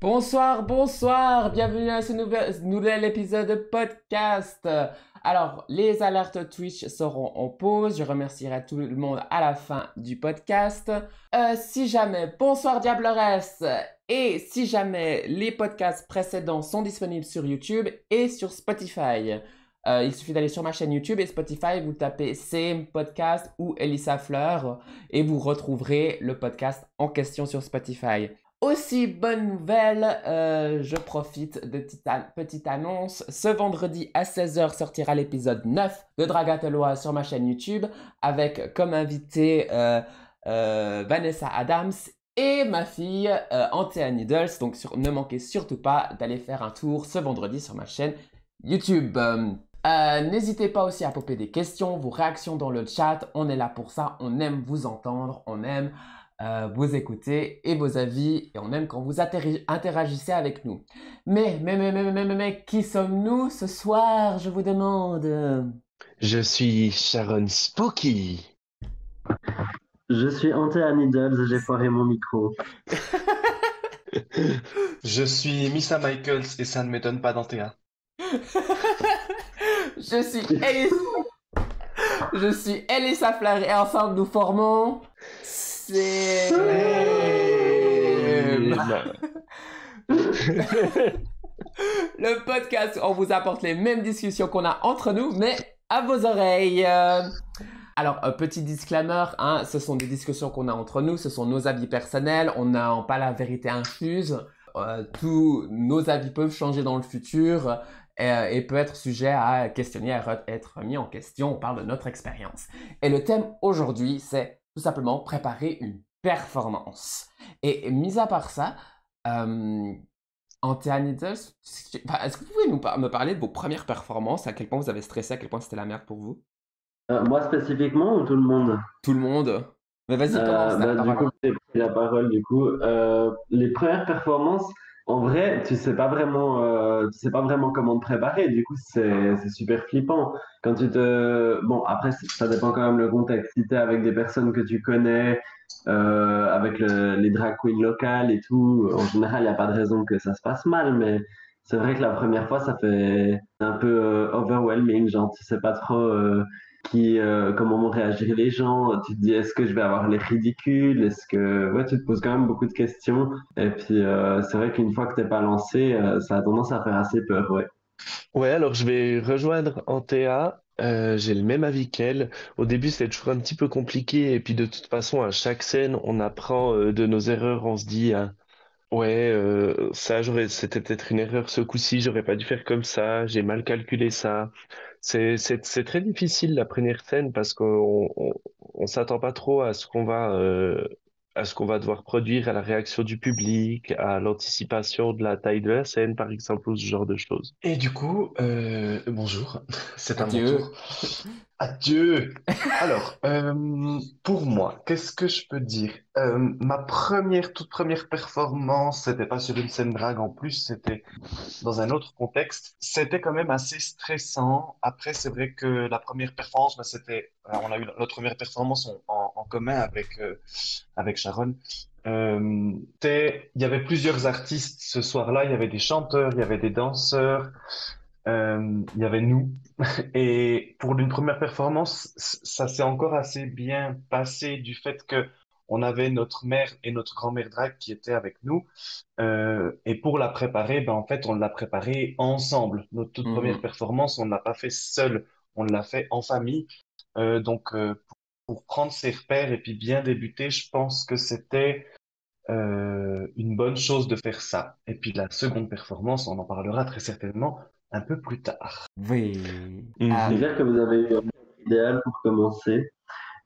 Bonsoir, bonsoir, bienvenue à ce nouvel épisode de podcast. Alors, les alertes Twitch seront en pause, je remercierai tout le monde à la fin du podcast. Si jamais, bonsoir Diableresse, et si jamais les podcasts précédents sont disponibles sur YouTube et sur Spotify. Il suffit d'aller sur ma chaîne YouTube et Spotify, vous tapez CM Podcast ou Elissa Fleur et vous retrouverez le podcast en question sur Spotify. Aussi, bonne nouvelle, je profite de petite annonce. Ce vendredi à 16h sortira l'épisode 9 de Dragatelois sur ma chaîne YouTube avec comme invité Vanessa Adams et ma fille Antea Needles. Donc ne manquez surtout pas d'aller faire un tour ce vendredi sur ma chaîne YouTube. N'hésitez pas aussi à popper des questions, vos réactions dans le chat. On est là pour ça. On aime vous entendre. On aime vous écouter et vos avis. Et on aime quand vous interagissez avec nous. Mais, qui sommes-nous ce soir, je vous demande? Je suis Sharon Spooky. Je suis Antea Needles et j'ai foiré mon micro. Je suis Missa Michaels et ça ne m'étonne pas d'Antea. Je suis Elissa Fleur et ensemble nous formons... Le podcast où on vous apporte les mêmes discussions qu'on a entre nous, mais à vos oreilles. Alors, petit disclaimer, hein, ce sont des discussions qu'on a entre nous, ce sont nos avis personnels, on n'a pas la vérité infuse. Tous nos avis peuvent changer dans le futur et peut être sujet à questionner, à être mis en question. On parle de notre expérience. Et le thème aujourd'hui, c'est tout simplement préparer une performance. Et mis à part ça, Antea Needles, est-ce que vous pouvez me parler de vos premières performances? À quel point vous avez stressé? À quel point c'était la merde pour vous? Moi spécifiquement ou tout le monde? Tout le monde. Mais vas-y, commence. Du coup, j'ai pris la parole. Du coup, les premières performances, en vrai, tu sais pas vraiment comment te préparer. Du coup, c'est super flippant. Bon, après, ça dépend quand même le contexte. Si t'es avec des personnes que tu connais, avec les drag queens locales et tout, en général, il n'y a pas de raison que ça se passe mal. Mais c'est vrai que la première fois, ça fait un peu overwhelming. Genre, tu sais pas trop. Comment vont réagir les gens. Tu te dis, est-ce que je vais avoir l'air ridicule? Ouais, tu te poses quand même beaucoup de questions. Et puis, c'est vrai qu'une fois que t'es pas lancé, ça a tendance à faire assez peur, ouais. Ouais, alors je vais rejoindre Antea. J'ai le même avis qu'elle. Au début, c'était toujours un petit peu compliqué. Et puis, de toute façon, à chaque scène, on apprend de nos erreurs. On se dit, ouais, c'était peut-être une erreur ce coup-ci. J'aurais pas dû faire comme ça. J'ai mal calculé ça. C'est très difficile la première scène parce qu'on s'attend pas trop à ce qu'on va devoir produire, à la réaction du public, à l'anticipation de la taille de la scène, par exemple, ou ce genre de choses. Et du coup, bonjour, c'est à mon Adieu. tour. Adieu! Alors, pour moi, qu'est-ce que je peux dire? Ma toute première performance, c'était pas sur une scène drague en plus, c'était dans un autre contexte. C'était quand même assez stressant. Après, c'est vrai que la première performance, bah, on a eu notre première performance en commun avec Sharon. Il y avait plusieurs artistes ce soir-là. Il y avait des chanteurs, il y avait des danseurs, il y avait nous. Et pour une première performance, ça s'est encore assez bien passé du fait que on avait notre mère et notre grand-mère drag qui étaient avec nous. Et pour la préparer, ben en fait, on l'a préparée ensemble. Notre toute première performance, on ne l'a pas fait seul, on l'a fait en famille. Pour prendre ses repères et puis bien débuter, je pense que c'était une bonne chose de faire ça. Et puis la seconde performance, on en parlera très certainement un peu plus tard. Oui. C'est clair que vous avez eu un idéal pour commencer.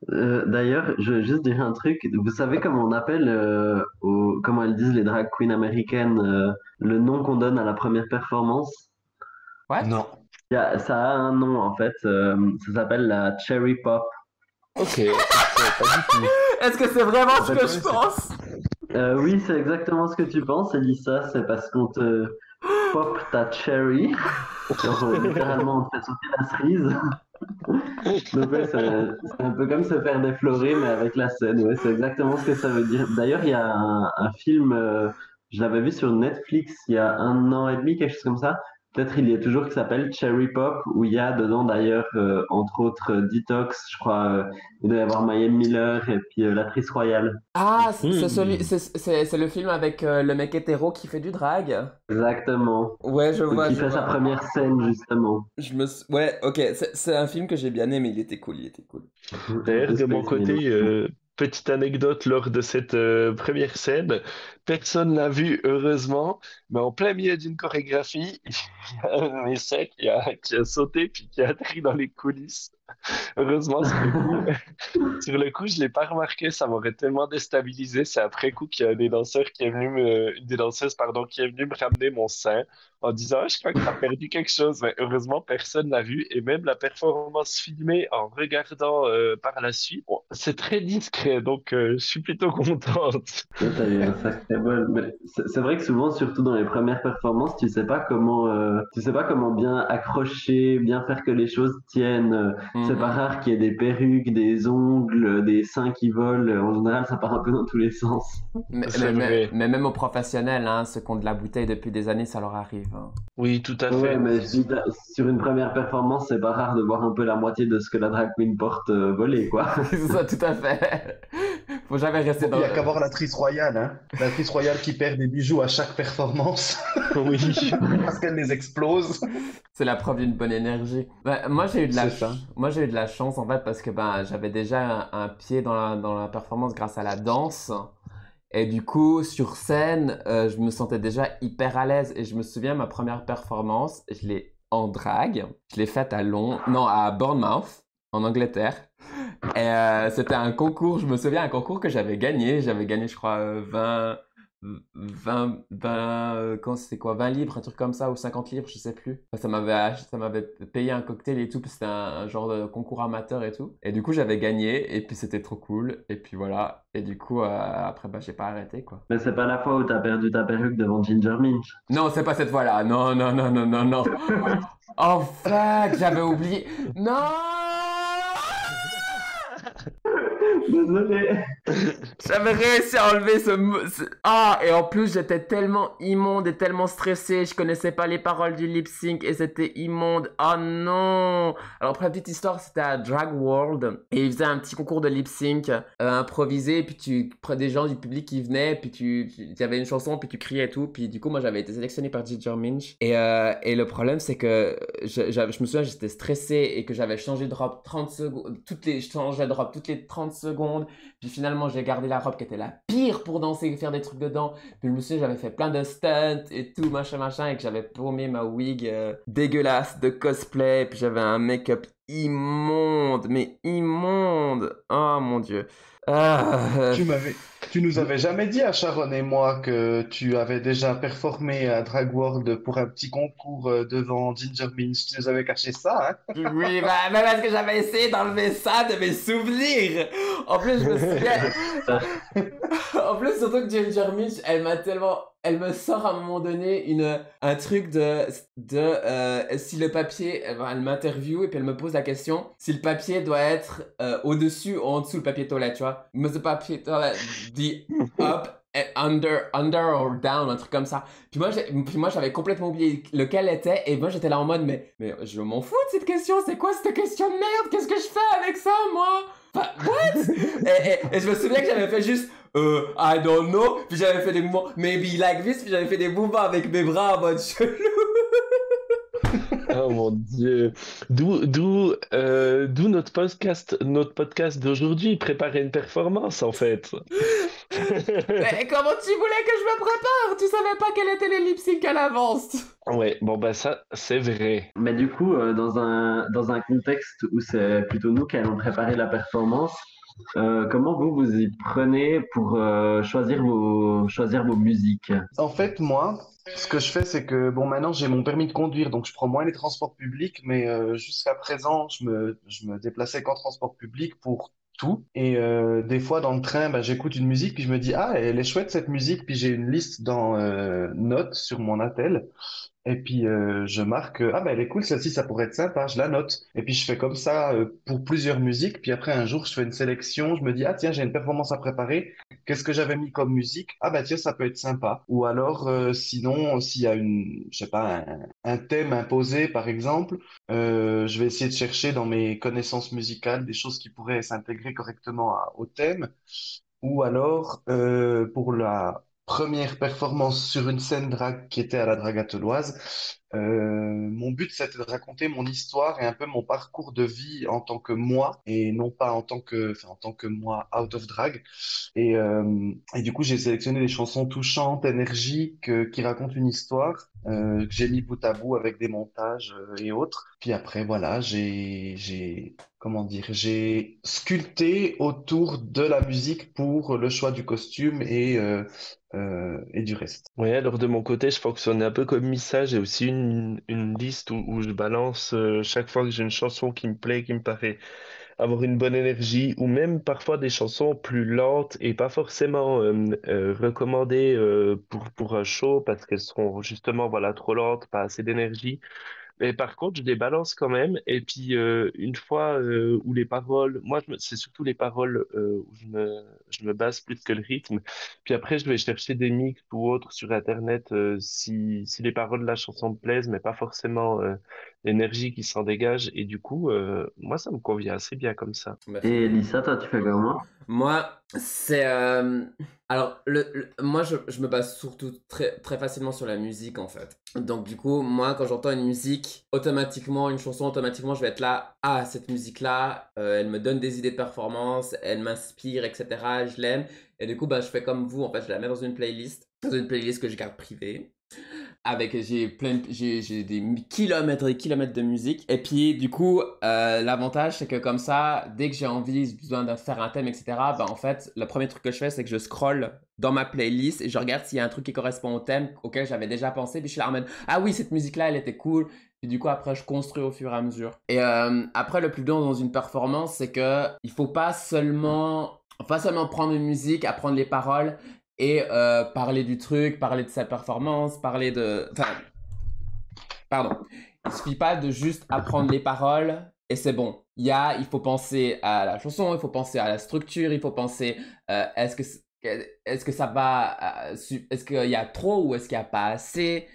D'ailleurs, je veux juste dire un truc. Vous savez comment on appelle, comment elles disent les drag queens américaines, le nom qu'on donne à la première performance? What? Non. Ça a un nom en fait. Ça s'appelle la cherry pop. Ok, je savais pas du tout. Est-ce que c'est vraiment En ce fait, que je pense? Oui, c'est exactement ce que tu penses, Elissa. C'est parce qu'on te pop ta cherry. Genre, littéralement, on te fait sauter la cerise. Donc ouais, c'est un peu comme se faire déflorer, mais avec la scène. Ouais, c'est exactement ce que ça veut dire. D'ailleurs, il y a un film, Je l'avais vu sur Netflix il y a 1 an et demi, quelque chose comme ça. Peut-être il y a toujours, qui s'appelle Cherry Pop, où il y a dedans d'ailleurs, entre autres, Detox, je crois, il doit y avoir Mayhem Miller et puis l'actrice royale. Ah, Hmm. c'est le film avec le mec hétéro qui fait du drag. Exactement. Ouais, je vois, Qui je fait sa vois. première scène, justement. Ouais, ok, c'est un film que j'ai bien aimé, il était cool, il était cool. Un D'ailleurs, peu de mon Space Needle. côté, petite anecdote lors de cette première scène, personne l'a vu, heureusement, mais en plein milieu d'une chorégraphie, il y a un essai qui a sauté puis qui a atterri dans les coulisses. Heureusement, sur le coup, je l'ai pas remarqué, ça m'aurait tellement déstabilisé. C'est après coup qu'il y a des danseurs qui est venu une des danseuses, pardon, qui est venue me ramener mon sein en disant, ah, je crois que tu as perdu quelque chose. Mais heureusement, personne l'a vu et même la performance filmée en regardant par la suite, bon, c'est très discret, donc je suis plutôt contente. Toi, t'as eu un sacré bol. Mais c'est vrai que souvent, surtout dans les premières performances, tu sais pas comment bien accrocher, bien faire que les choses tiennent. C'est pas Mhm. rare qu'il y ait des perruques, des ongles, des seins qui volent. En général, ça part un peu dans tous les sens. C'est vrai. Mais même aux professionnels, hein, ceux qui ont de la bouteille depuis des années, ça leur arrive, hein. Oui, tout à Ouais, fait. mais je dis, sur une première performance, c'est pas rare de voir un peu la moitié de ce que la drag queen porte voler, quoi. C'est ça, tout à fait. Faut jamais rester Bon, il dans y a qu'à le... voir l'actrice royale, hein. L'actrice royale qui perd des bijoux à chaque performance Oui, parce qu'elle les explose. C'est la preuve d'une bonne énergie. C'est ça. Moi, j'ai eu de la chance, en fait, parce que ben, j'avais déjà un pied dans la performance grâce à la danse. Et du coup, sur scène, je me sentais déjà hyper à l'aise. Et je me souviens, ma première performance, je l'ai en drague. Je l'ai faite à non, à Bournemouth, en Angleterre. Et c'était un concours, je me souviens, un concours que j'avais gagné. J'avais gagné, je crois, 20 quand c'était quoi, 20 livres, un truc comme ça, ou 50 livres, je sais plus. Enfin, ça m'avait payé un cocktail et tout, puis c'était un genre de concours amateur et tout. Et du coup, j'avais gagné, et puis c'était trop cool. Et puis voilà. Et du coup, après, bah, j'ai pas arrêté, quoi. Mais c'est pas la fois où t'as perdu ta perruque devant Ginger Minch. Non, c'est pas cette fois-là. Non, non, non, non, non, non. Oh fuck, j'avais oublié. Non! Désolé. J'avais réussi à enlever Ah, et en plus, j'étais tellement immonde et tellement stressé. Je connaissais pas les paroles du lip sync et c'était immonde. Oh non! Alors, pour la petite histoire, c'était à Drag World et ils faisaient un petit concours de lip sync improvisé. Et puis, tu prends des gens du public qui venaient, puis il y avait une chanson, puis tu criais et tout. Puis, du coup, moi, j'avais été sélectionné par Ginger Minch. Et le problème, c'est que je me souviens, j'étais stressé et que j'avais changé de robe 30 secondes. Je changeais de robe toutes les 30 secondes. Puis finalement, j'ai gardé la robe qui était la pire pour danser et faire des trucs dedans. Puis je me souviens, j'avais fait plein de stunts et tout, machin, machin, et que j'avais paumé ma wig dégueulasse de cosplay. Puis j'avais un make-up immonde, mais immonde. Oh mon dieu. Ah, Tu m'avais, tu nous avais jamais dit à Sharon et moi que tu avais déjà performé à Drag World pour un petit concours devant Ginger Minch. Tu nous avais caché ça, hein? oui, bah, parce que j'avais essayé d'enlever ça de mes souvenirs. En plus, je me souviens, en plus, surtout que Ginger Minch, elle me sort à un moment donné un truc si le papier, elle m'interviewe et puis elle me pose la question si le papier doit être au-dessus ou en dessous le papier toilette, tu vois. Mais le papier toilette dit up et under or down, un truc comme ça. Puis moi, j'avais complètement oublié lequel était et moi, j'étais là en mode, mais je m'en fous de cette question, c'est quoi cette question de merde? Qu'est-ce que je fais avec ça, moi? Enfin, what? Et je me souviens que j'avais fait juste I don't know, puis j'avais fait des mouvements maybe like this, puis j'avais fait des mouvements avec mes bras en mode chelou. oh mon Dieu. D'où notre podcast d'aujourd'hui, préparer une performance en fait. Mais comment tu voulais que je me prépare? Tu savais pas quels étaient les lip syncs à l'avance. Ouais, bon bah ça, c'est vrai. Mais du coup, dans un contexte où c'est plutôt nous qui allons préparer la performance, comment vous y prenez pour choisir vos musiques? En fait, moi, ce que je fais, c'est que, bon, maintenant, j'ai mon permis de conduire, donc je prends moins les transports publics, mais jusqu'à présent, je me déplaçais qu'en transport public pour tout. Et des fois, dans le train, bah, j'écoute une musique, puis je me dis, ah, elle est chouette cette musique, puis j'ai une liste dans Notes sur mon attel. Et puis je marque, ah ben elle est cool, celle-ci, ça pourrait être sympa, je la note. Et puis je fais comme ça pour plusieurs musiques. Puis après un jour, je fais une sélection, je me dis, ah tiens, j'ai une performance à préparer. Qu'est-ce que j'avais mis comme musique? Ah ben tiens, ça peut être sympa. Ou alors, sinon, s'il y a je sais pas, un thème imposé, par exemple, je vais essayer de chercher dans mes connaissances musicales des choses qui pourraient s'intégrer correctement au thème. Ou alors, pour la première performance sur une scène drague qui était à la Dragatoloise, mon but c'était de raconter mon histoire et un peu mon parcours de vie en tant que moi et non pas en tant que moi out of drag. Et du coup, j'ai sélectionné des chansons touchantes, énergiques, qui racontent une histoire, que j'ai mis bout à bout avec des montages, et autres. Puis après, voilà, comment dire, j'ai sculpté autour de la musique pour le choix du costume et du reste. Ouais, alors de mon côté, je fonctionne un peu comme Missa. J'ai aussi une liste où je balance chaque fois que j'ai une chanson qui me plaît, qui me paraît avoir une bonne énergie, ou même parfois des chansons plus lentes et pas forcément recommandées pour un show parce qu'elles seront justement voilà, trop lentes, pas assez d'énergie. Mais par contre, je les balance quand même. Et puis, une fois où les paroles, c'est surtout les paroles où je me base plus que le rythme. Puis après, je vais chercher des mix ou autres sur Internet si les paroles de la chanson me plaisent, mais pas forcément l'énergie qui s'en dégage. Et du coup, moi, ça me convient assez bien comme ça. Bah, Et Lisa, toi, tu fais comment? moi, c'est. Alors, moi, je me base surtout très, très facilement sur la musique, en fait. Donc, du coup, moi, quand j'entends une musique, automatiquement, une chanson, automatiquement, je vais être là. Ah, cette musique-là, elle me donne des idées de performance, elle m'inspire, etc. Je l'aime. Et du coup, bah, je fais comme vous, en fait, je la mets dans une playlist. Dans une playlist que je garde privée. Avec j'ai des kilomètres et des kilomètres de musique et puis du coup l'avantage c'est que comme ça dès que j'ai envie besoin de faire un thème etc bah en fait le premier truc que je fais c'est que je scrolle dans ma playlist et je regarde s'il y a un truc qui correspond au thème auquel j'avais déjà pensé puis je suis là en mode ah oui cette musique là elle était cool et du coup après je construis au fur et à mesure et après le plus dur dans une performance c'est que il faut pas seulement prendre une musique apprendre les paroles et parler du truc, parler de sa performance, parler de... Enfin, pardon. Il suffit pas de juste apprendre les paroles et c'est bon. Il faut penser à la chanson, il faut penser à la structure, il faut penser est-ce que ça va... est-ce qu'il y a trop ou est-ce qu'il n'y a pas assez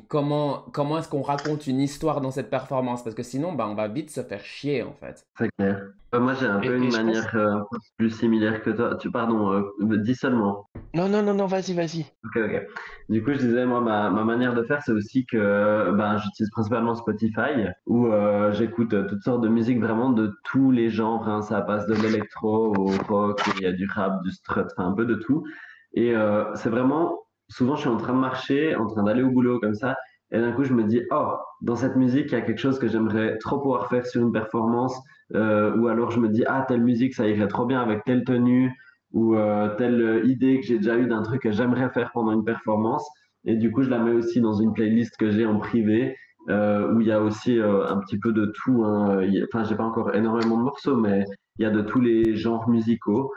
comment est-ce qu'on raconte une histoire dans cette performance? Parce que sinon, bah, on va vite se faire chier, en fait. C'est clair. Moi, j'ai un peu une Et je pense... manière plus similaire que toi. Pardon, dis seulement. Non, non, non, non, vas-y, vas-y. Ok, ok. Du coup, je disais, moi, ma manière de faire, c'est aussi que ben, j'utilise principalement Spotify, où j'écoute toutes sortes de musiques vraiment de tous les genres, hein. Ça passe de l'électro au rock, il y a du rap, du strut, enfin un peu de tout. Et c'est vraiment, souvent, je suis en train de marcher, en train d'aller au boulot comme ça, et d'un coup, je me dis, oh, dans cette musique, il y a quelque chose que j'aimerais trop pouvoir faire sur une performance, ou alors je me dis, ah, telle musique, ça irait trop bien avec telle tenue ou telle idée que j'ai déjà eue d'un truc que j'aimerais faire pendant une performance. Et du coup, je la mets aussi dans une playlist que j'ai en privé, où il y a aussi un petit peu de tout, hein. Enfin, j'ai pas encore énormément de morceaux, mais il y a de tous les genres musicaux.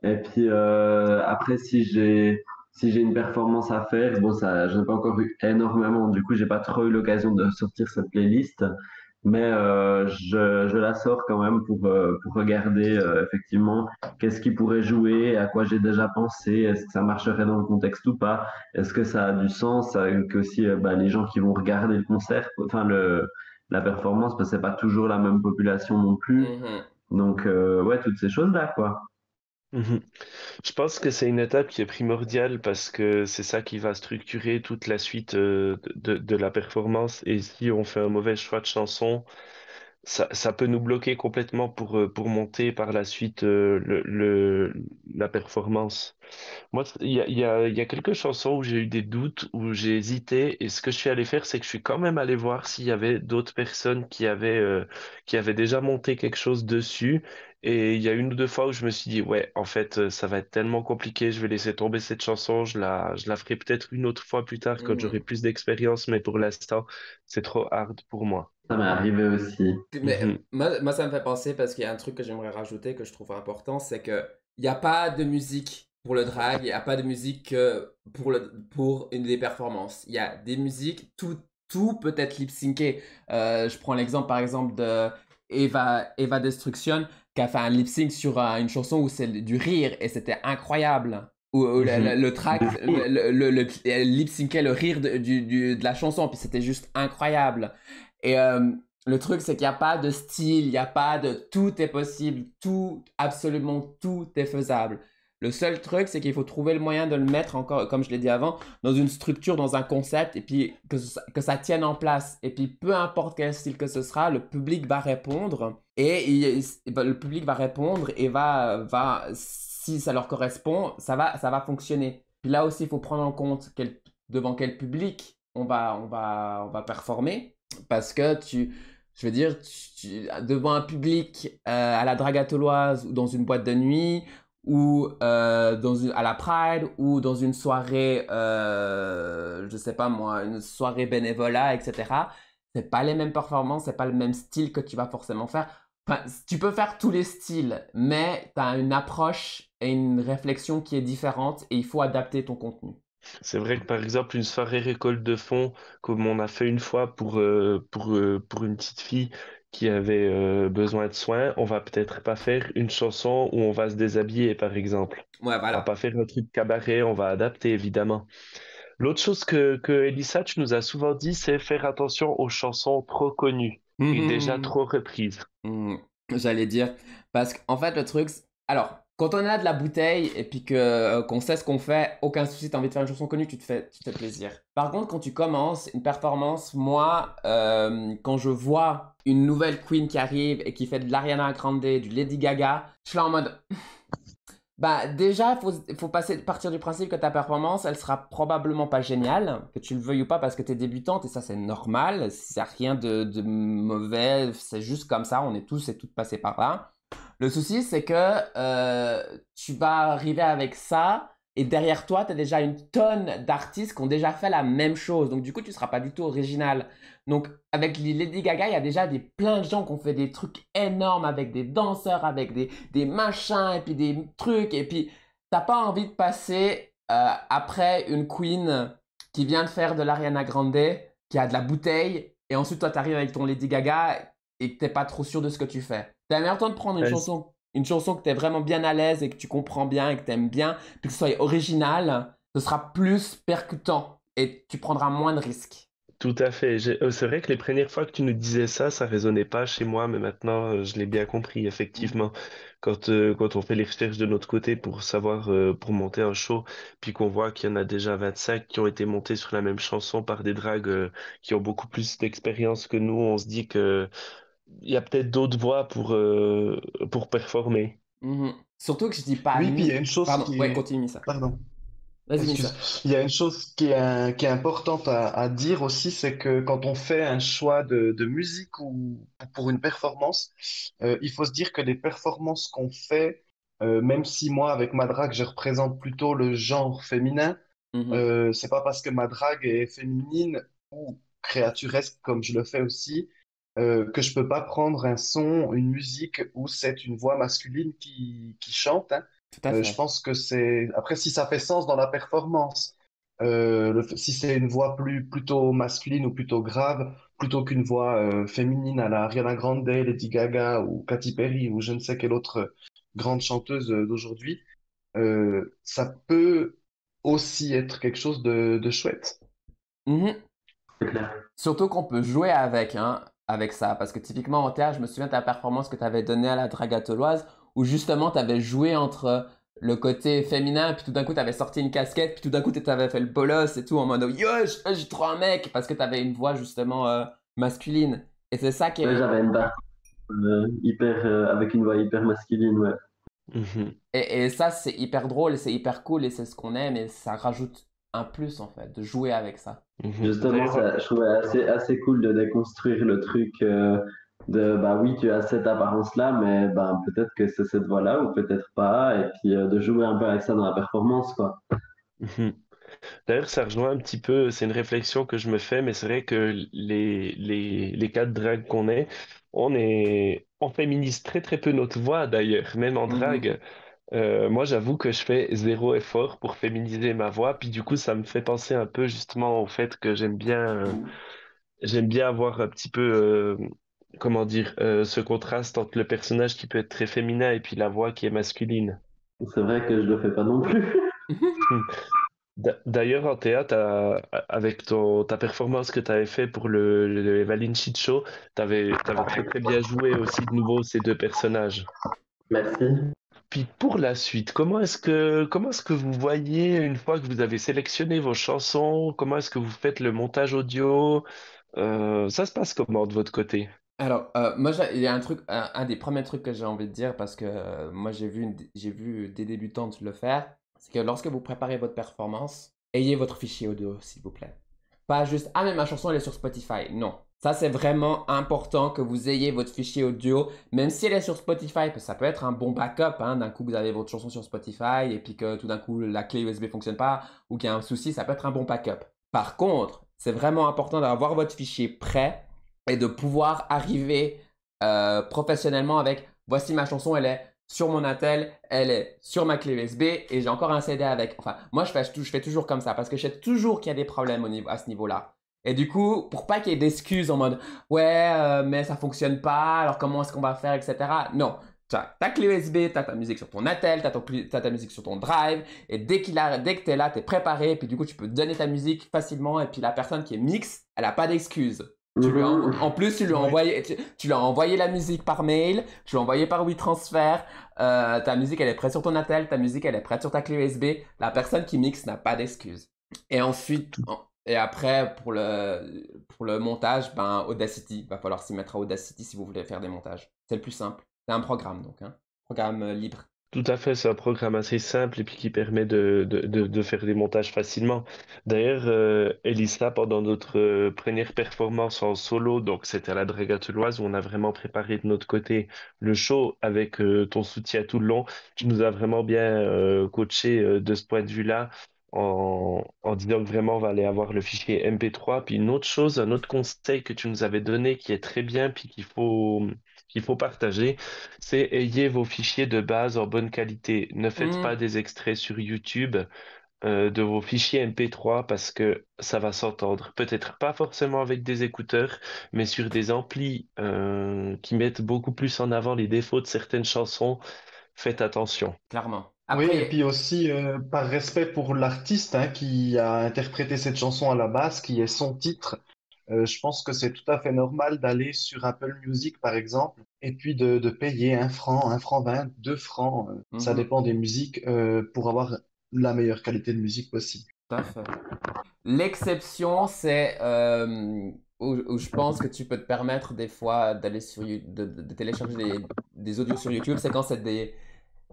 Et puis après, si j'ai une performance à faire, bon, ça, je n'ai pas encore eu énormément, du coup, j'ai pas trop eu l'occasion de sortir cette playlist, mais je la sors quand même pour regarder effectivement qu'est-ce qui pourrait jouer, à quoi j'ai déjà pensé, est-ce que ça marcherait dans le contexte ou pas, est-ce que ça a du sens, que aussi bah, les gens qui vont regarder le concert, enfin la performance, parce que c'est pas toujours la même population non plus, Mhm. donc ouais, toutes ces choses-là, quoi. Mhm. Je pense que c'est une étape qui est primordiale parce que c'est ça qui va structurer toute la suite de la performance. Et si on fait un mauvais choix de chanson, ça peut nous bloquer complètement pour monter par la suite la performance. Moi, il y a quelques chansons où j'ai eu des doutes, où j'ai hésité, et ce que je suis allé faire, c'est que je suis quand même allé voir s'il y avait d'autres personnes qui avaient déjà monté quelque chose dessus. Et il y a une ou deux fois où je me suis dit, ouais, en fait, ça va être tellement compliqué, je vais laisser tomber cette chanson, je la ferai peut-être une autre fois plus tard quand j'aurai Mhm. plus d'expérience, mais pour l'instant, c'est trop hard pour moi. Ça m'est arrivé aussi. Mais Mhm. moi, ça me fait penser parce qu'il y a un truc que j'aimerais rajouter que je trouve important, c'est que il n'y a pas de musique pour le drag, il n'y a pas de musique pour une des performances. Il y a des musiques, tout peut être lip-synqué. Je prends l'exemple par exemple de Eva Destruction qui a fait un lip-sync sur une chanson où c'est du rire et c'était incroyable. Où le track, elle lip-syncait le rire de la chanson, puis c'était juste incroyable. Et le truc, c'est qu'il n'y a pas de style, il n'y a pas de tout est possible, absolument tout est faisable. Le seul truc, c'est qu'il faut trouver le moyen de le mettre, encore, comme je l'ai dit avant, dans une structure, dans un concept, et puis que ça tienne en place. Et puis, peu importe quel style que ce sera, le public va répondre. Le public va répondre et si ça leur correspond, ça va fonctionner. Puis là aussi, il faut prendre en compte devant quel public on va performer. Parce que je veux dire, devant un public à la Dragatoloise ou dans une boîte de nuit ou à la Pride ou dans une soirée, je sais pas moi, une soirée bénévolat, etc. C'est pas les mêmes performances, c'est pas le même style que tu vas forcément faire. Enfin, tu peux faire tous les styles, mais tu as une approche et une réflexion qui est différente et il faut adapter ton contenu. C'est vrai que par exemple, une soirée récolte de fonds, comme on a fait une fois pour une petite fille qui avait besoin de soins, on va peut-être pas faire une chanson où on va se déshabiller, par exemple. Ouais, On va voilà. pas faire un truc cabaret, on va adapter, évidemment. L'autre chose que Elissa, tu nous as souvent dit, c'est faire attention aux chansons trop connues et déjà trop reprises. J'allais dire. Parce qu'en fait, le truc. Alors, quand on a de la bouteille et puis qu'on sait ce qu'on fait, aucun souci, t'as envie de faire une chanson connue, tu te fais plaisir. Par contre, quand tu commences une performance, moi, quand je vois une nouvelle queen qui arrive et qui fait de l'Ariana Grande, du Lady Gaga, je suis là en mode. Bah déjà, il faut partir du principe que ta performance, elle sera probablement pas géniale, que tu le veuilles ou pas parce que tu es débutante et ça c'est normal, il n'y a rien de mauvais, c'est juste comme ça, on est tous et toutes passés par là. Le souci c'est que tu vas arriver avec ça et derrière toi, tu as déjà une tonne d'artistes qui ont déjà fait la même chose, donc du coup tu ne seras pas du tout original. Donc, avec Lady Gaga, il y a déjà plein de gens qui ont fait des trucs énormes avec des danseurs, avec des machins, et puis des trucs. Et puis, t'as pas envie de passer après une queen qui vient de faire de l'Ariana Grande, qui a de la bouteille, et ensuite, toi, t'arrives avec ton Lady Gaga et que t'es pas trop sûr de ce que tu fais. T'as meilleur temps de prendre une chanson que t'es vraiment bien à l'aise et que tu comprends bien et que t'aimes bien, puis que ce soit original, ce sera plus percutant et tu prendras moins de risques. Tout à fait. C'est vrai que les premières fois que tu nous disais ça, ça résonnait pas chez moi, mais maintenant, je l'ai bien compris, effectivement. Quand on fait les recherches de notre côté pour savoir, pour monter un show, puis qu'on voit qu'il y en a déjà 25 qui ont été montés sur la même chanson par des dragues, qui ont beaucoup plus d'expérience que nous, on se dit que il y a peut-être d'autres voies pour performer. Surtout que je dis pas Oui, puis il y a nous. une chose Pardon, qui ouais, est... continue ça. Pardon. Vas-y, Missa. Excuse. Il y a une chose qui est importante à dire aussi, c'est que quand on fait un choix de musique ou pour une performance, il faut se dire que les performances qu'on fait, même si moi, avec ma drague, je représente plutôt le genre féminin, c'est pas parce que ma drague est féminine ou créaturesque comme je le fais aussi, que je peux pas prendre un son, une musique où c'est une voix masculine qui chante, hein. Tout à Je fait. pense que c'est... Après, si ça fait sens dans la performance, si c'est une voix plutôt masculine ou plutôt grave, plutôt qu'une voix féminine à la Ariana Grande, Lady Gaga ou Katy Perry ou je ne sais quelle autre grande chanteuse d'aujourd'hui, ça peut aussi être quelque chose de chouette. C'est clair. Surtout qu'on peut jouer avec ça. Parce que typiquement en théâtre, je me souviens de ta performance que tu avais donnée à la Dragatoloise, où justement tu avais joué entre le côté féminin, puis tout d'un coup tu avais sorti une casquette, puis tout d'un coup tu avais fait le bolos et tout en mode yo, j'ai trop un mec, parce que tu avais une voix justement masculine. Et c'est ça qui Ouais, est. j'avais une barre avec une voix hyper masculine, ouais. Mhm. Et ça, c'est hyper drôle, et c'est hyper cool, et c'est ce qu'on aime, et ça rajoute un plus en fait, de jouer avec ça. Mhm. Justement, D'ailleurs, je trouvais assez cool de déconstruire le truc bah oui, tu as cette apparence-là, mais ben, peut-être que c'est cette voix-là ou peut-être pas, et puis de jouer un peu avec ça dans la performance, quoi. mhm. D'ailleurs, ça rejoint un petit peu, c'est une réflexion que je me fais, mais c'est vrai que les quatre dragues on féminise très très peu notre voix d'ailleurs, même en Mhm. drague. Moi, j'avoue que je fais zéro effort pour féminiser ma voix, puis du coup, ça me fait penser un peu justement au fait que j'aime bien avoir un petit peu, comment dire, ce contraste entre le personnage qui peut être très féminin et puis la voix qui est masculine. C'est vrai que je le fais pas non plus. D'ailleurs, en théâtre, avec ta performance que tu avais fait pour le Evaline Shit Show, t'avais très très bien joué aussi de nouveau ces deux personnages. Merci. Puis pour la suite, comment est-ce que vous voyez une fois que vous avez sélectionné vos chansons, comment est-ce que vous faites le montage audio? Ça se passe comment de votre côté? Alors, moi, il y a un truc, un des premiers trucs que j'ai envie de dire, parce que moi, j'ai vu des débutantes le faire, c'est que lorsque vous préparez votre performance, ayez votre fichier audio, s'il vous plaît. Pas juste, ah, mais ma chanson, elle est sur Spotify. Non. Ça, c'est vraiment important que vous ayez votre fichier audio, même si elle est sur Spotify, parce que ça peut être un bon backup, hein. D'un coup, vous avez votre chanson sur Spotify, et puis que tout d'un coup, la clé USB fonctionne pas, ou qu'il y a un souci, ça peut être un bon backup. Par contre, c'est vraiment important d'avoir votre fichier prêt et de pouvoir arriver professionnellement avec voici ma chanson, elle est sur mon attel, elle est sur ma clé USB et j'ai encore un CD avec. Enfin, moi je fais toujours comme ça parce que je sais toujours qu'il y a des problèmes à ce niveau-là. Et du coup, pour pas qu'il y ait d'excuses en mode ouais, mais ça fonctionne pas, alors comment est-ce qu'on va faire, etc. Non, tu as ta clé USB, tu as ta musique sur ton attel, tu as ta musique sur ton drive, et dès que tu es là, tu es préparé, et puis du coup, tu peux donner ta musique facilement, et puis la personne qui est mix, elle a pas d'excuses. En plus, Ouais. tu lui as envoyé la musique par mail, tu l'as envoyé par WeTransfer, ta musique elle est prête sur ton attel, ta musique elle est prête sur ta clé USB, la personne qui mixe n'a pas d'excuses. Et ensuite, et après, pour le montage, ben, Audacity, va falloir s'y mettre à Audacity si vous voulez faire des montages. C'est le plus simple. C'est un programme donc, hein. Programme libre. Tout à fait, c'est un programme assez simple et puis qui permet de faire des montages facilement. D'ailleurs, Elisa, pendant notre première performance en solo, donc c'était à la Dragateloise, où on a vraiment préparé de notre côté le show avec ton soutien tout le long. Tu nous as vraiment bien coaché de ce point de vue-là en disant que vraiment on va aller avoir le fichier MP3. Puis une autre chose, un autre conseil que tu nous avais donné qui est très bien puis qu'il faut partager, c'est ayez vos fichiers de base en bonne qualité. Ne faites pas Mhm. des extraits sur YouTube de vos fichiers MP3 parce que ça va s'entendre. Peut-être pas forcément avec des écouteurs, mais sur des amplis qui mettent beaucoup plus en avant les défauts de certaines chansons. Faites attention. Clairement. Oui, et Après, puis aussi par respect pour l'artiste hein, qui a interprété cette chanson à la base, qui est son titre, je pense que c'est tout à fait normal d'aller sur Apple Music par exemple, et puis de payer 1 franc, 1 franc 20, 2 francs, ça mhm, dépend des musiques, pour avoir la meilleure qualité de musique possible. tout à fait. L'exception, c'est où je pense que tu peux te permettre des fois d'aller de télécharger des audios sur YouTube, c'est quand c'est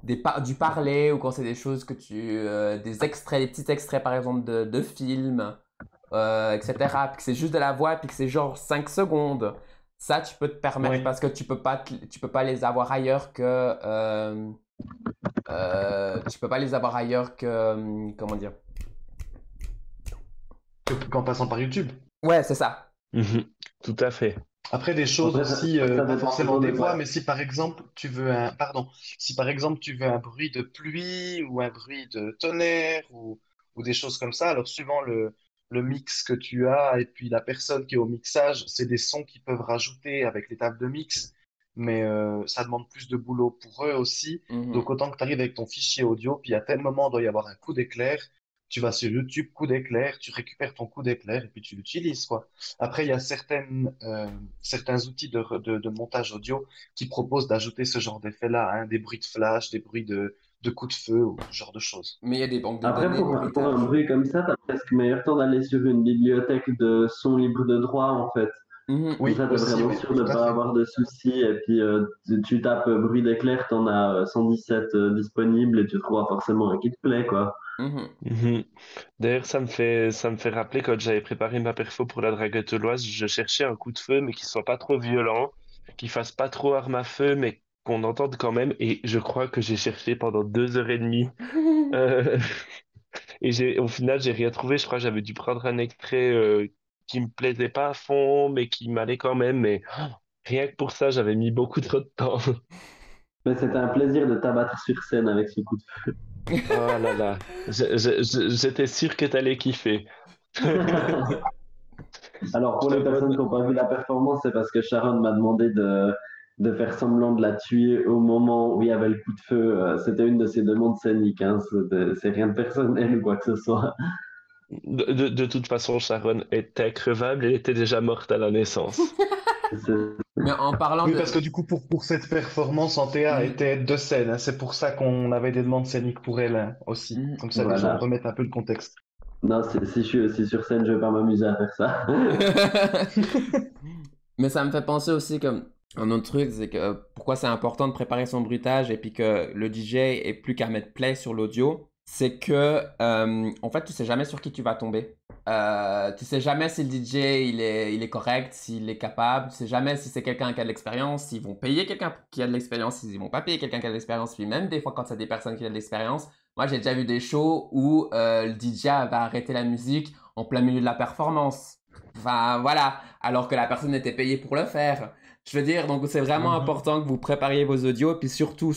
du parler ou quand c'est des choses des extraits, des petits extraits par exemple de films, etc. Puis que c'est juste de la voix, puis que c'est genre 5 secondes. Ça, tu peux te permettre Oui. parce que tu peux pas les avoir ailleurs tu peux pas les avoir ailleurs comment dire? Qu'en passant par YouTube. Ouais, c'est ça. Mhm. Tout à fait. Après, des choses Après, aussi, ça pas dépend forcément toujours des de voix, quoi. mais si par exemple tu veux un, pardon, si par exemple tu veux un bruit de pluie ou un bruit de tonnerre ou des choses comme ça, alors suivant le mix que tu as et puis la personne qui est au mixage, c'est des sons qu'ils peuvent rajouter avec les tables de mix, mais ça demande plus de boulot pour eux aussi. Mhm. Donc autant que tu arrives avec ton fichier audio, puis à tel moment il doit y avoir un coup d'éclair, tu vas sur YouTube, coup d'éclair, tu récupères ton coup d'éclair et puis tu l'utilises, quoi. Après, il y a certains outils de montage audio qui proposent d'ajouter ce genre d'effet-là, hein, des bruits de flash, des bruits de coups de feu ou ce genre de choses. Mais il y a des banques de Après, données de pour un bruitage. bruit comme ça, t'as presque meilleur temps d'aller sur une bibliothèque de sons libres de droit, en fait. Mhm. Comme Oui, ça, t'es aussi, vraiment oui, sûr de tout ne à pas fait. avoir de soucis. Et puis, tu tapes bruit d'éclair, t'en as 117 disponibles et tu trouveras forcément un qui te plaît, quoi. Mhm. Mhm. D'ailleurs, ça me fait rappeler quand j'avais préparé ma perfo pour la Dragateloise, je cherchais un coup de feu, mais qui soit pas trop violent, qui fasse pas trop arme à feu, mais qu'on entende quand même. Et je crois que j'ai cherché pendant 2 heures et demie. Euh, et au final, j'ai rien trouvé. Je crois que j'avais dû prendre un extrait qui me plaisait pas à fond, mais qui m'allait quand même. Mais rien que pour ça, j'avais mis beaucoup trop de temps. Mais c'était un plaisir de t'abattre sur scène avec ce coup de Oh là là, j'étais sûr que t'allais kiffer. feu. Alors, pour les Sharon, personnes qui n'ont pas vu la performance, c'est parce que Sharon m'a demandé de faire semblant de la tuer au moment où il y avait le coup de feu. C'était une de ses demandes scéniques, hein. C'est rien de personnel ou quoi que ce soit. de toute façon, Sharon était crevable, elle était déjà morte à la naissance. C'est- Mais en parlant Oui, parce que de... du coup, pour cette performance, Antea Mhm, était de scène, hein. C'est pour ça qu'on avait des demandes scéniques pour elle, hein, aussi. mhm. Comme ça, les gens Voilà. remettent un peu le contexte. Non, si je suis aussi sur scène, je vais pas m'amuser à faire ça. Mais ça me fait penser aussi que un autre truc, c'est que pourquoi c'est important de préparer son bruitage et puis que le DJ est plus qu'à mettre play sur l'audio, c'est que en fait tu sais jamais sur qui tu vas tomber. Tu sais jamais si le DJ il est correct, s'il est capable. Tu sais jamais si c'est quelqu'un qui a de l'expérience, s'ils vont payer quelqu'un qui a de l'expérience, s'ils vont pas payer quelqu'un qui a de l'expérience. Puis même des fois quand c'est des personnes qui ont de l'expérience, moi j'ai déjà vu des shows où le DJ va arrêter la musique en plein milieu de la performance. Enfin voilà, alors que la personne était payée pour le faire. Je veux dire, donc c'est vraiment Mhm. important que vous prépariez vos audios, et puis surtout,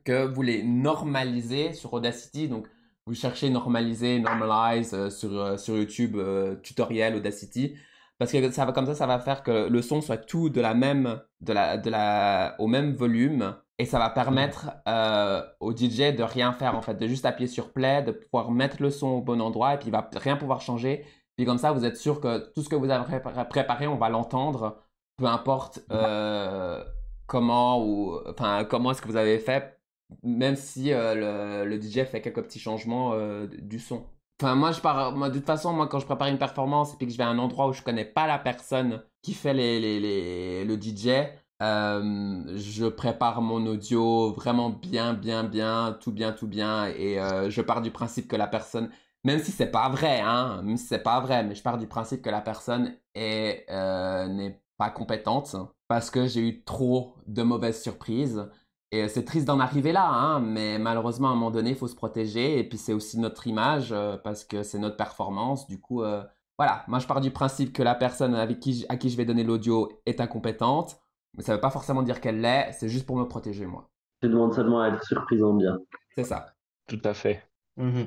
que vous les normalisez sur Audacity. Donc, vous cherchez normaliser, normalize sur YouTube, tutoriel Audacity. Parce que ça va comme ça va faire que le son soit tout au même volume. Et ça va permettre au DJ de rien faire en fait, de juste appuyer sur play, de pouvoir mettre le son au bon endroit et puis il va rien pouvoir changer. Puis comme ça, vous êtes sûr que tout ce que vous avez préparé, on va l'entendre, peu importe comment est-ce que vous avez fait, même si le DJ fait quelques petits changements du son. Enfin, moi, de toute façon, moi, quand je prépare une performance et puis que je vais à un endroit où je connais pas la personne qui fait le DJ, je prépare mon audio vraiment tout bien, et je pars du principe que la personne, même si c'est pas vrai, hein, même si c'est pas vrai, mais je pars du principe que la personne n'est pas compétente parce que j'ai eu trop de mauvaises surprises. Et c'est triste d'en arriver là, hein, mais malheureusement, à un moment donné, il faut se protéger. Et puis, c'est aussi notre image parce que c'est notre performance. Du coup, voilà. Moi, je pars du principe que la personne à qui je vais donner l'audio est incompétente. Mais ça ne veut pas forcément dire qu'elle l'est. C'est juste pour me protéger, moi. Je demande seulement à être surprise en bien. C'est ça. Tout à fait. Mhm.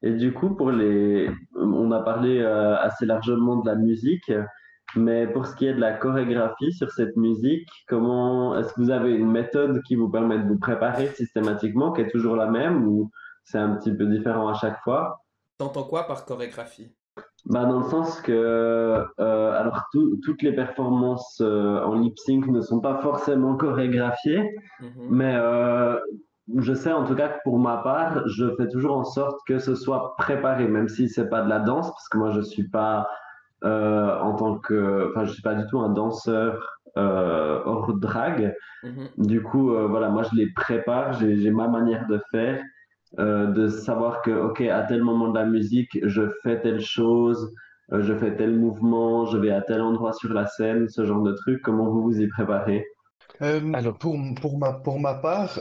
Et du coup, on a parlé assez largement de la musique, mais pour ce qui est de la chorégraphie sur cette musique, est-ce que vous avez une méthode qui vous permet de vous préparer systématiquement, qui est toujours la même, ou c'est un petit peu différent à chaque fois? T'entends quoi par chorégraphie? Bah, dans le sens que, alors toutes les performances en lip sync ne sont pas forcément chorégraphiées, Mhm. mais je sais en tout cas que pour ma part, je fais toujours en sorte que ce soit préparé, même si c'est pas de la danse, parce que moi je suis pas enfin je suis pas du tout un danseur hors drag. Mhm. Du coup, voilà, moi je les prépare, j'ai ma manière de faire, de savoir que ok, à tel moment de la musique, je fais telle chose, je fais tel mouvement, je vais à tel endroit sur la scène, ce genre de truc. Comment vous vous y préparez? Alors, Pour ma part,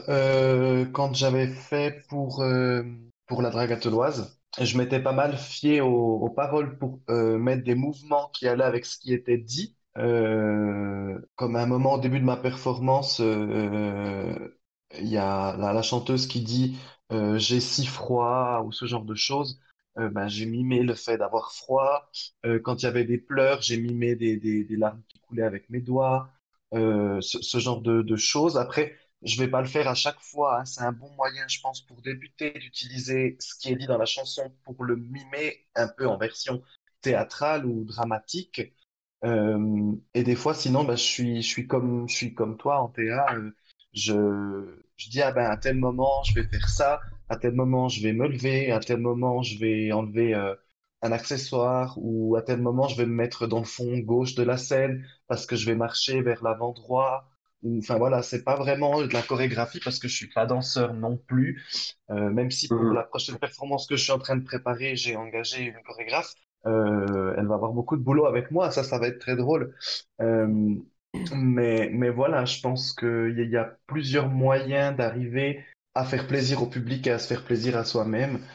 quand j'avais fait pour la Dragateloise, je m'étais pas mal fié aux paroles pour mettre des mouvements qui allaient avec ce qui était dit. Comme à un moment au début de ma performance, il y a la chanteuse qui dit j'ai si froid ou ce genre de choses. Ben, j'ai mimé le fait d'avoir froid. Quand il y avait des pleurs, j'ai mimé des larmes qui coulaient avec mes doigts, ce genre de choses. Après, je vais pas le faire à chaque fois, hein. C'est un bon moyen, je pense, pour débuter, d'utiliser ce qui est dit dans la chanson pour le mimer un peu en version théâtrale ou dramatique. Et des fois, sinon, bah, je suis comme toi en théâtre. Je dis, ah ben, à tel moment, je vais faire ça. À tel moment, je vais me lever. À tel moment, je vais enlever un accessoire. Ou à tel moment, je vais me mettre dans le fond gauche de la scène parce que je vais marcher vers l'avant droit. Enfin voilà, c'est pas vraiment de la chorégraphie parce que je suis pas danseur non plus. Même si pour Mhm. la prochaine performance que je suis en train de préparer, j'ai engagé une chorégraphe. Elle va avoir beaucoup de boulot avec moi, ça va être très drôle. Euh, mais voilà, je pense qu'il y a plusieurs moyens d'arriver à faire plaisir au public et à se faire plaisir à soi-même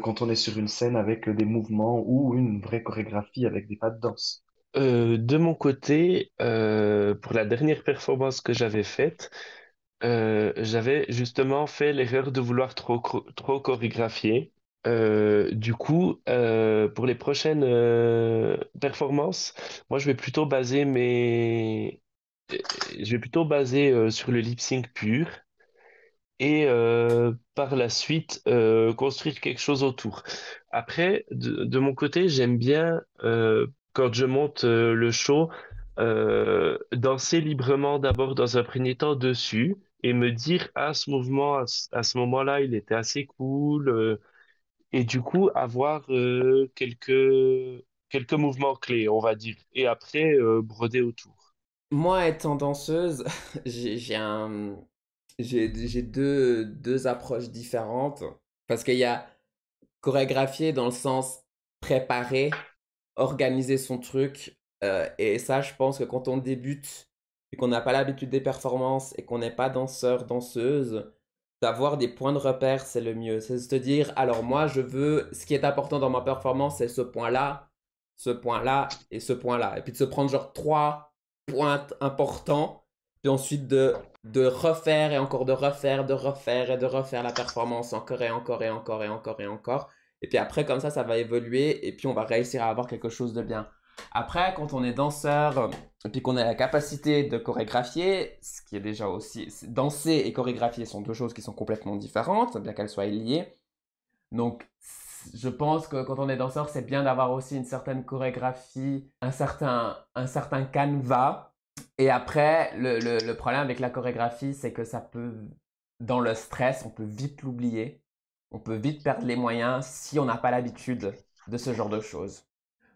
quand on est sur une scène avec des mouvements ou une vraie chorégraphie avec des pas de danse. De mon côté, pour la dernière performance que j'avais faite, j'avais justement fait l'erreur de vouloir trop chorégraphier. Du coup, pour les prochaines performances, moi, je vais plutôt baser sur le lip sync pur et par la suite construire quelque chose autour. Après, de mon côté, j'aime bien quand je monte le show danser librement d'abord dans un premier temps dessus et me dire à ce mouvement, à ce moment-là, il était assez cool et du coup avoir quelques mouvements clés, on va dire, et après broder autour. Moi, étant danseuse, j'ai j'ai deux approches différentes. Parce qu'il y a chorégraphier dans le sens préparer, organiser son truc. Et ça, je pense que quand on débute et qu'on n'a pas l'habitude des performances et qu'on n'est pas danseur, danseuse, d'avoir des points de repère, c'est le mieux. C'est de se dire, alors moi, je veux, ce qui est important dans ma performance, c'est ce point-là et ce point-là. Et puis de se prendre genre trois points importants, puis ensuite de refaire et encore de refaire, de refaire et de refaire la performance encore et encore et encore et encore et encore. Et puis après, comme ça va évoluer et puis on va réussir à avoir quelque chose de bien. Après, quand on est danseur et puis qu'on a la capacité de chorégraphier, ce qui est déjà aussi... Danser et chorégraphier sont deux choses qui sont complètement différentes, bien qu'elles soient liées. Donc, je pense que quand on est danseur, c'est bien d'avoir aussi une certaine chorégraphie, un certain canevas. Et après, le problème avec la chorégraphie, c'est que ça peut, dans le stress, on peut vite l'oublier. On peut vite perdre les moyens si on n'a pas l'habitude de ce genre de choses.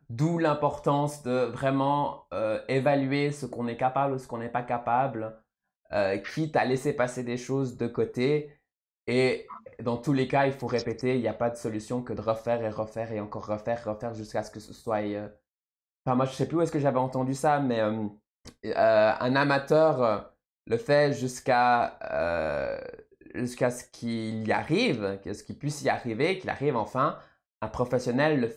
D'où l'importance de vraiment évaluer ce qu'on est capable ou ce qu'on n'est pas capable, quitte à laisser passer des choses de côté. Et dans tous les cas, il faut répéter, il n'y a pas de solution que de refaire et refaire et encore refaire, refaire jusqu'à ce que ce soit... Enfin, moi, je ne sais plus où est-ce que j'avais entendu ça, mais un amateur le fait jusqu'à ce qu'il y arrive, ce qu'il puisse y arriver, qu'il arrive enfin. Un professionnel le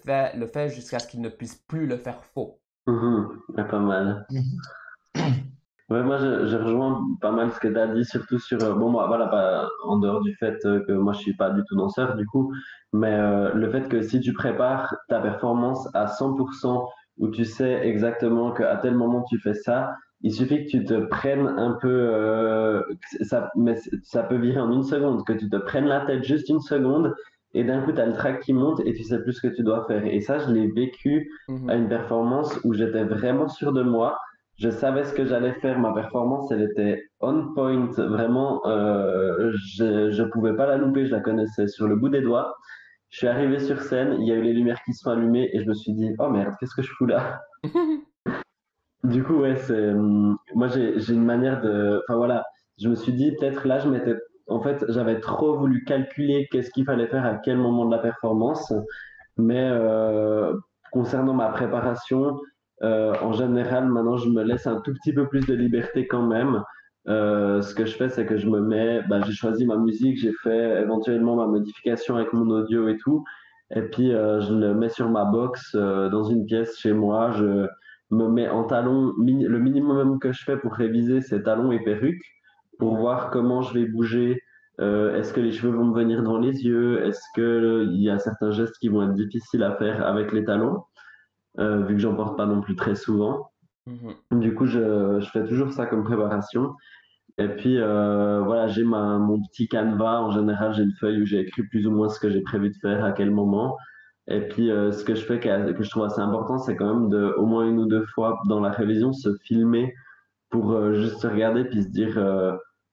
fait jusqu'à ce qu'il ne puisse plus le faire faux. Ouais, pas mal. Mhm. Ouais, moi, je rejoins pas mal ce que tu as dit, surtout sur, bon, moi, voilà, pas, en dehors du fait que moi, je suis pas du tout danseur, du coup, mais le fait que si tu prépares ta performance à 100%, où tu sais exactement qu'à tel moment tu fais ça, il suffit que tu te prennes un peu, ça, mais ça peut virer en une seconde, que tu te prennes la tête juste une seconde, et d'un coup, tu as le trac qui monte et tu sais plus ce que tu dois faire. Et ça, je l'ai vécu à une performance où j'étais vraiment sûr de moi. Je savais ce que j'allais faire. Ma performance, elle était on point. Vraiment, je pouvais pas la louper. Je la connaissais sur le bout des doigts. Je suis arrivé sur scène. Il y a eu les lumières qui se sont allumées et je me suis dit, oh merde, qu'est-ce que je fous là? Du coup, ouais, moi, j'ai une manière de, enfin voilà, je me suis dit, peut-être là, en fait, j'avais trop voulu calculer qu'est-ce qu'il fallait faire à quel moment de la performance. Mais concernant ma préparation, en général, maintenant, je me laisse un tout petit peu plus de liberté quand même. Ce que je fais, c'est que j'ai choisi ma musique, j'ai fait éventuellement ma modification avec mon audio et tout. Et puis, je le mets sur ma box dans une pièce chez moi. Je me mets en talons. Le minimum que je fais pour réviser, c'est talons et perruque pour voir comment je vais bouger. Est-ce que les cheveux vont me venir dans les yeux? Est-ce qu'il y a certains gestes qui vont être difficiles à faire avec les talons, vu que j'en porte pas non plus très souvent. Du coup, je fais toujours ça comme préparation. Et puis, voilà, j'ai mon petit canevas. En général, j'ai une feuille où j'ai écrit plus ou moins ce que j'ai prévu de faire à quel moment. Et puis, ce que je fais que je trouve assez important, c'est quand même de, au moins une ou deux fois dans la révision, se filmer pour juste se regarder puis se dire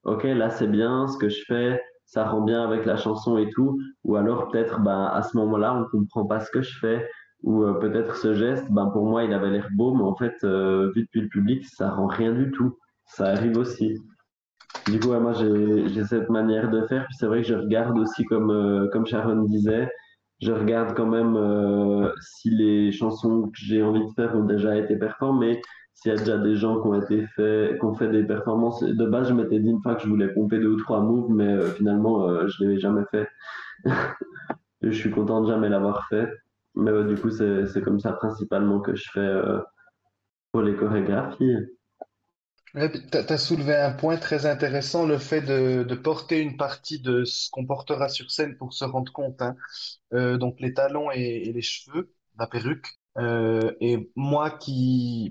ok, là c'est bien ce que je fais, ça rend bien avec la chanson et tout, ou alors peut-être ben, à ce moment-là on comprend pas ce que je fais, ou peut-être ce geste, ben, pour moi il avait l'air beau, mais en fait vu depuis le public ça rend rien du tout, ça arrive aussi. Du coup ouais, moi j'ai cette manière de faire, puis c'est vrai que je regarde aussi comme Sharon disait, je regarde quand même si les chansons que j'ai envie de faire ont déjà été performées, s'il y a déjà des gens qui ont fait des performances. De base, je m'étais dit une fois que je voulais pomper deux ou trois moves, mais finalement, je l'avais jamais fait. Et je suis content de jamais l'avoir fait. Mais du coup, c'est comme ça principalement que je fais. pour les chorégraphies. Ouais, puis t'as soulevé un point très intéressant, le fait de porter une partie de ce qu'on portera sur scène pour se rendre compte, hein. Donc les talons et les cheveux, la perruque. Et moi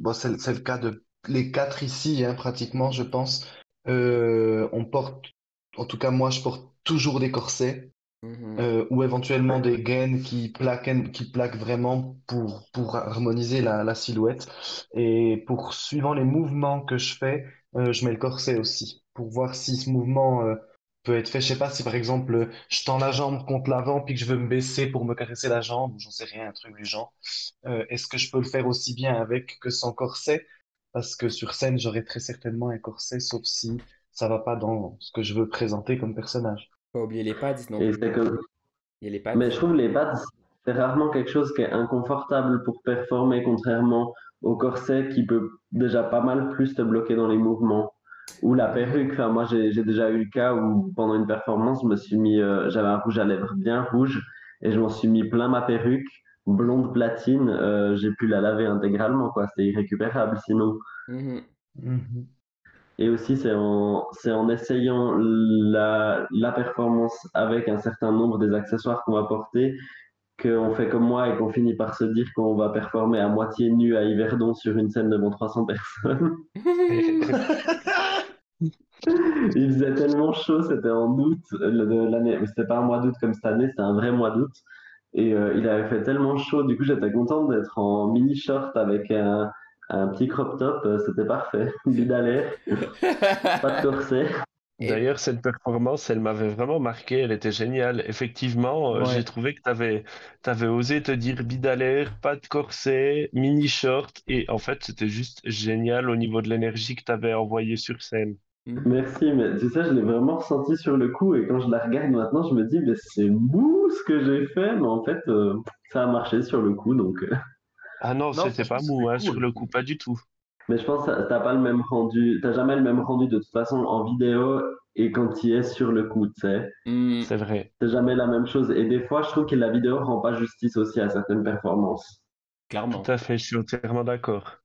bon, c'est le cas de les quatre ici, hein, pratiquement, je pense. On porte, en tout cas moi, je porte toujours des corsets. Mhm. Ou éventuellement des gaines qui plaquent vraiment pour harmoniser la silhouette. Et suivant les mouvements que je fais, je mets le corset aussi pour voir si ce mouvement peut être fait. Je sais pas si par exemple je tends la jambe contre l'avant puis que je veux me baisser pour me caresser la jambe, ou j'en sais rien, un truc du genre. Est-ce que je peux le faire aussi bien avec que sans corset? Parce que sur scène, j'aurai très certainement un corset, sauf si ça va pas dans ce que je veux présenter comme personnage. Pas oublier les pads non Et plus. c'est comme... Il y a les pads. Mais je trouve les pads, c'est rarement quelque chose qui est inconfortable pour performer, contrairement au corset qui peut déjà pas mal plus te bloquer dans les mouvements. Ou la perruque, enfin, moi j'ai déjà eu le cas où pendant une performance, je me suis mis, j'avais un rouge à lèvres bien rouge et je m'en suis mis plein ma perruque, blonde platine, j'ai pu la laver intégralement, quoi, c'était irrécupérable sinon. Mhm. Mhm. Et aussi, c'est en essayant la performance avec un certain nombre des accessoires qu'on va porter qu'on fait comme moi et qu'on finit par se dire qu'on va performer à moitié nu à Yverdon sur une scène devant 300 personnes. Il faisait tellement chaud, c'était en août de l'année, mais c'était pas un mois d'août comme cette année, c'était un vrai mois d'août. Et il avait fait tellement chaud, du coup j'étais contente d'être en mini short avec un petit crop top, c'était parfait. Bide à l'air, pas de corset. Et D'ailleurs, cette performance, elle m'avait vraiment marqué, elle était géniale. Effectivement, j'ai ouais. trouvé que t'avais osé te dire bidalaire, pas de corset, mini short, et en fait, c'était juste génial au niveau de l'énergie que t'avais envoyée sur scène. Mhm. Merci, mais tu sais, je l'ai vraiment ressenti sur le coup et quand je la regarde maintenant, je me dis, mais c'est mou ce que j'ai fait, mais en fait, ça a marché sur le coup, donc. Ah non, Non, c'était franchement, pas mou, c'était hein, sur cool. le coup, pas du tout. Mais je pense que t'as pas le même rendu, t'as jamais le même rendu de toute façon en vidéo et quand tu es sur le coup, tu sais. Mhm. C'est vrai. C'est jamais la même chose. Et des fois, je trouve que la vidéo rend pas justice aussi à certaines performances. Tout Clairement. à fait, je suis entièrement d'accord.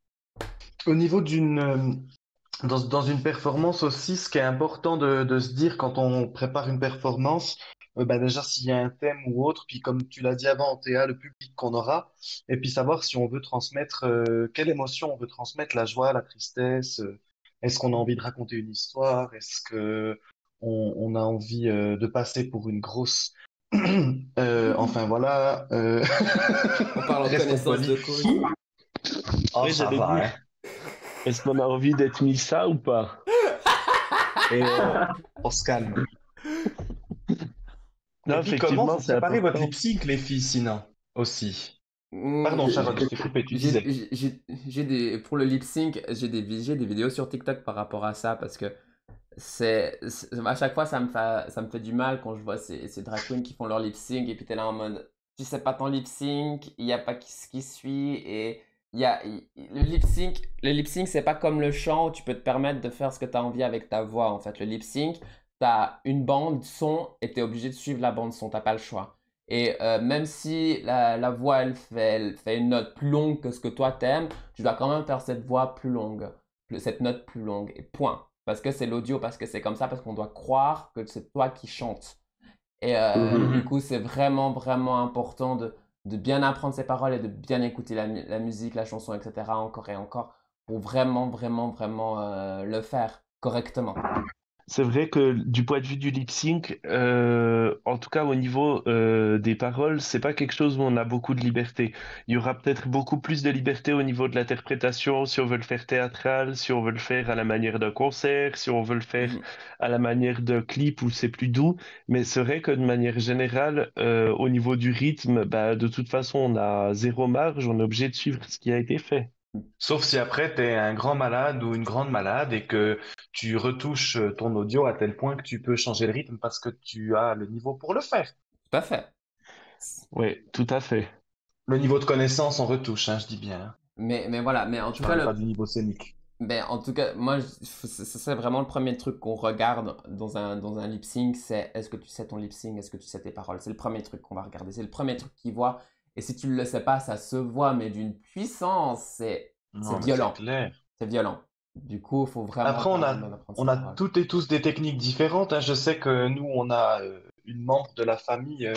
Au niveau dans une performance aussi, ce qui est important de se dire quand on prépare une performance, bah déjà s'il y a un thème ou autre, puis comme tu l'as dit avant, Théa, le public qu'on aura, et puis savoir si on veut transmettre, quelle émotion on veut transmettre, la joie, la tristesse, est-ce qu'on a envie de raconter une histoire, est-ce que on a envie de passer pour une grosse... enfin voilà, On parle en restons connaissance de polis. cause. Oh, Oui, ça j'allais va, dire, hein. est-ce qu'on a envie d'être Missa ou pas? Et on se calme. Et Non, puis comment effectivement, vous c'est préparez votre lip important. sync, les filles, sinon? Aussi. Mm, Pardon, Sharon, je t'ai coupé, tu disais. pour le lip sync, j'ai des vidéos sur TikTok par rapport à ça parce que à chaque fois ça me fait du mal quand je vois ces drag queens qui font leur lip sync et puis t'es là en mode tu sais pas ton lip sync, il y a pas ce qui suit et le lip sync c'est pas comme le chant où tu peux te permettre de faire ce que tu as envie avec ta voix en fait. Le lip sync, t'as une bande son et t'es obligé de suivre la bande son, t'as pas le choix. Et même si la voix elle fait une note plus longue que ce que toi t'aimes, tu dois quand même faire cette voix plus longue, cette note plus longue et point. Parce que c'est l'audio, parce que c'est comme ça, parce qu'on doit croire que c'est toi qui chantes. Et Mhm. du Mhm. coup, c'est vraiment, vraiment important de bien apprendre ses paroles et de bien écouter la musique, la chanson, etc. encore et encore, pour vraiment, vraiment, vraiment le faire correctement. C'est vrai que du point de vue du lip sync, en tout cas au niveau des paroles, c'est pas quelque chose où on a beaucoup de liberté. Il y aura peut-être beaucoup plus de liberté au niveau de l'interprétation si on veut le faire théâtral, si on veut le faire à la manière d'un concert, si on veut le faire Mhm. à la manière d'un clip où c'est plus doux. Mais c'est vrai que de manière générale, au niveau du rythme, bah, de toute façon, on a zéro marge, on est obligé de suivre ce qui a été fait. Sauf si après, t'es un grand malade ou une grande malade et que tu retouches ton audio à tel point que tu peux changer le rythme parce que tu as le niveau pour le faire. Tout à fait. Oui, tout à fait. Le niveau de connaissance, on retouche, hein, je dis bien, hein. Mais voilà, mais en Je tout cas, parle pas du niveau scénique. moi, c'est vraiment le premier truc qu'on regarde dans un lip sync, c'est est-ce que tu sais ton lip sync, est-ce que tu sais tes paroles. C'est le premier truc qu'on va regarder, c'est le premier truc qu'ils voient. Et si tu ne le sais pas, ça se voit, mais d'une puissance, c'est c'est Non, mais c'est violent. clair. C'est violent. Du coup, il faut vraiment Après, pas mal apprendre on ses a paroles. toutes et tous des techniques différentes, hein. Je sais que nous, on a une membre de la famille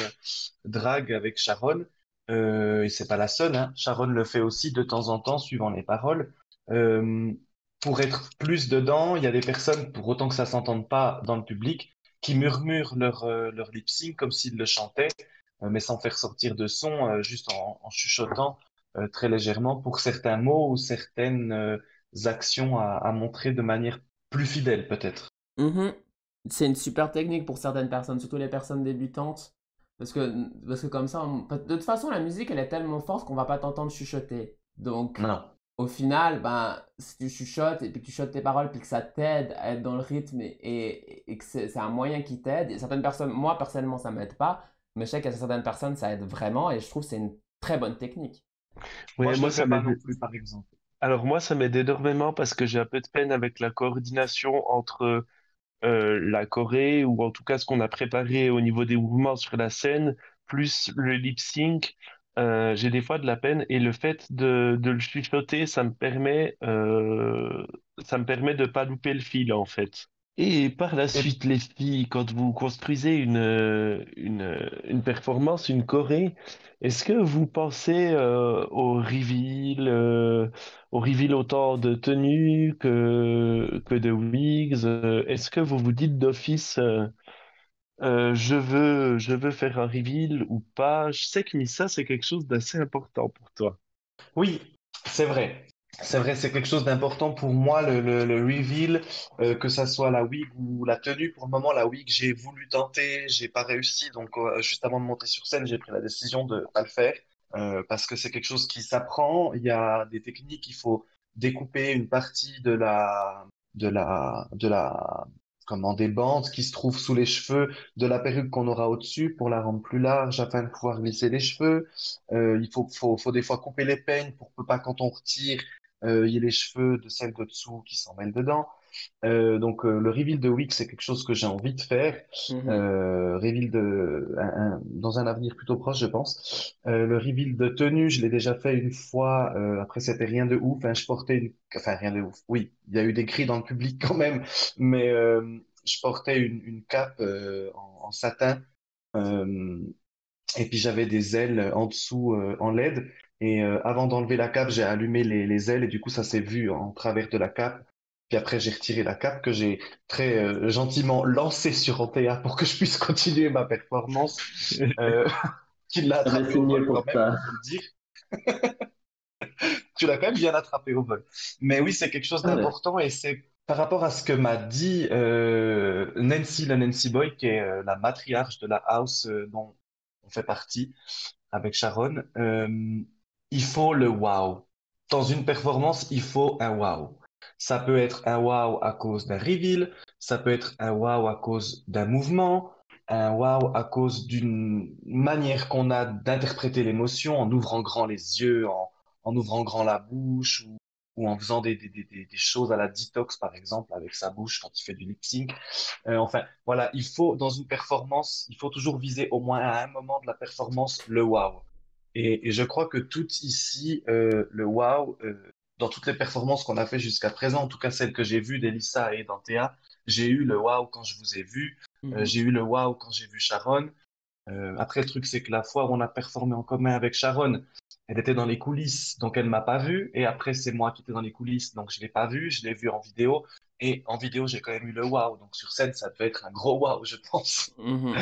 drague avec Sharon, et c'est pas la seule, hein. Sharon le fait aussi de temps en temps, suivant les paroles. Euh, pour être plus dedans, il y a des personnes, pour autant que ça s'entende pas dans le public, qui murmurent leur lip sync comme s'ils le chantaient, mais sans faire sortir de son, juste en chuchotant très légèrement pour certains mots ou certaines actions à montrer de manière plus fidèle, peut-être. Mhm. C'est une super technique pour certaines personnes, surtout les personnes débutantes. Parce que comme ça, de toute façon, la musique, elle est tellement forte qu'on va pas t'entendre chuchoter. Donc, Non. au final, ben, si tu chuchotes et puis que tu chuchotes tes paroles puis que ça t'aide à être dans le rythme et que c'est un moyen qui t'aide, et certaines personnes, moi personnellement, ça m'aide pas, mais je sais qu'à certaines personnes, ça aide vraiment et je trouve que c'est une très bonne technique. Moi, Ouais, je moi, le ça fais pas non m'aide. plus, par exemple. Alors moi, ça m'aide énormément parce que j'ai un peu de peine avec la coordination entre la choré ou en tout cas ce qu'on a préparé au niveau des mouvements sur la scène, plus le lip sync. J'ai des fois de la peine et le fait de le chuchoter, ça me permet de pas louper le fil en fait. Et par la Et suite, les filles, quand vous construisez une performance, une choré, est-ce que vous pensez au reveal autant de tenues que de wigs? Est-ce que vous vous dites d'office, je veux faire un reveal ou pas? Je sais que Missa, c'est quelque chose d'assez important pour toi. oui, c'est vrai. C'est vrai, c'est quelque chose d'important pour moi, le reveal, que ça soit la wig ou la tenue. Pour le moment, la wig, j'ai voulu tenter, j'ai pas réussi. Donc, juste avant de monter sur scène, j'ai pris la décision de pas le faire, parce que c'est quelque chose qui s'apprend. Il y a des techniques, il faut découper une partie de la, comment, des bandes qui se trouvent sous les cheveux de la perruque qu'on aura au-dessus pour la rendre plus large afin de pouvoir glisser les cheveux. Il faut des fois couper les peignes pour que pas quand on retire, il y ait les cheveux de celle de dessous qui s'en mêlent dedans. Donc le reveal de Wix, c'est quelque chose que j'ai envie de faire. Mhm. Reveal dans un avenir plutôt proche, je pense. Le reveal de tenue, je l'ai déjà fait une fois. Après, c'était rien de ouf, hein. Enfin, rien de ouf. Oui, il y a eu des cris dans le public quand même, mais je portais une cape en satin. Euh, et puis j'avais des ailes en dessous en LED. Et avant d'enlever la cape, j'ai allumé les ailes et du coup ça s'est vu en travers de la cape. Puis après j'ai retiré la cape que j'ai très gentiment lancée sur Antea pour que je puisse continuer ma performance. Euh, qui l'a J'avais attrapé au signé vol quand pour même, ça. faut le dire. Tu l'as quand même bien attrapé au vol. Mais oui, c'est quelque chose Ah ouais. d'important et c'est par rapport à ce que m'a dit Nancy, la Nancy Boy, qui est la matriarche de la house dont on fait partie avec Sharon, il faut le wow. Dans une performance, il faut un wow. Ça peut être un wow à cause d'un reveal, ça peut être un wow à cause d'un mouvement, un wow à cause d'une manière qu'on a d'interpréter l'émotion en ouvrant grand les yeux, en ouvrant grand la bouche ou en faisant des choses à la detox, par exemple, avec sa bouche quand il fait du lip sync. Enfin, voilà, dans une performance, il faut toujours viser au moins à un moment de la performance le wow. Et je crois que tout ici, le wow, dans toutes les performances qu'on a fait jusqu'à présent, en tout cas celles que j'ai vues d'Elissa et d'Antea, j'ai eu le wow quand je vous ai vu, Mhm. j'ai eu le wow quand j'ai vu Sharon. Après, le truc, c'est que la fois où on a performé en commun avec Sharon, elle était dans les coulisses, donc elle m'a pas vu. Et après, c'est moi qui étais dans les coulisses, donc je l'ai pas vu. Je l'ai vu en vidéo. Et en vidéo, j'ai quand même eu le wow. Donc sur scène, ça devait être un gros wow, je pense. Mhm.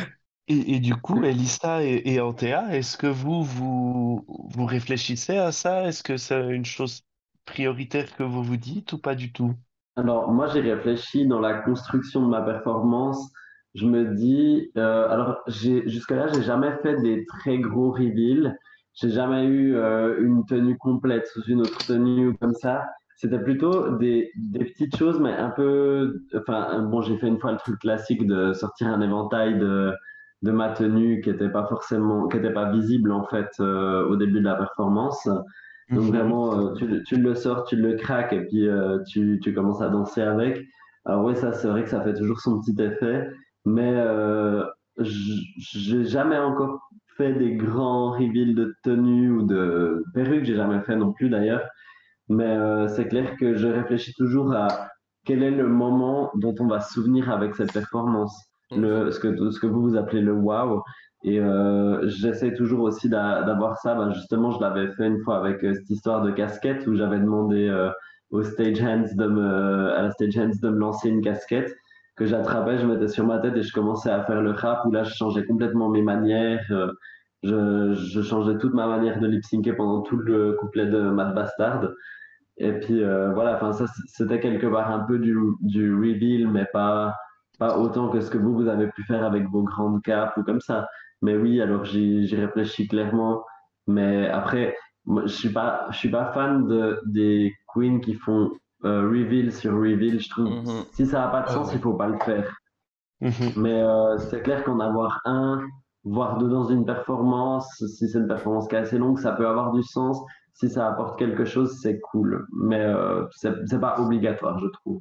Et du coup, Elissa et Antea, est-ce que vous réfléchissez à ça? Est-ce que c'est une chose prioritaire que vous vous dites ou pas du tout? Alors, moi, j'ai réfléchi dans la construction de ma performance. Je me dis, alors, jusque-là, j'ai jamais fait des très gros reveals. J'ai jamais eu une tenue complète sous une autre tenue ou comme ça. C'était plutôt des petites choses, mais un peu, enfin, bon, j'ai fait une fois le truc classique de sortir un éventail de ma tenue qui était pas visible, en fait, au début de la performance. Donc Mhm. vraiment, tu le sors, tu le craques et puis tu commences à danser avec. Alors oui, ça c'est vrai que ça fait toujours son petit effet, mais j'ai jamais encore fait des grands reveals de tenue ou de perruque, j'ai jamais fait non plus d'ailleurs. Mais c'est clair que je réfléchis toujours à quel est le moment dont on va se souvenir avec cette performance, Mhm. ce que vous appelez le wow. Et j'essaie toujours aussi d'avoir ça. Ben justement, je l'avais fait une fois avec cette histoire de casquette où j'avais demandé au stage à la stagehand de me lancer une casquette que j'attrapais, je mettais sur ma tête et je commençais à faire le rap où là, je changeais complètement mes manières. Je changeais toute ma manière de lip-syncer pendant tout le couplet de Mad Bastard. Et puis voilà, enfin ça c'était quelque part un peu du reveal, mais pas autant que ce que vous avez pu faire avec vos grandes capes ou comme ça. Mais oui, alors j'y réfléchis clairement. Mais après, moi, je suis pas fan des queens qui font reveal sur reveal. Je trouve Mhm. si ça a pas de Ah sens, il ouais. faut pas le faire. Mhm. Mais c'est clair qu'en avoir un, voire deux dans une performance, si c'est une performance qui est assez longue, ça peut avoir du sens. Si ça apporte quelque chose, c'est cool. Mais c'est pas obligatoire, je trouve.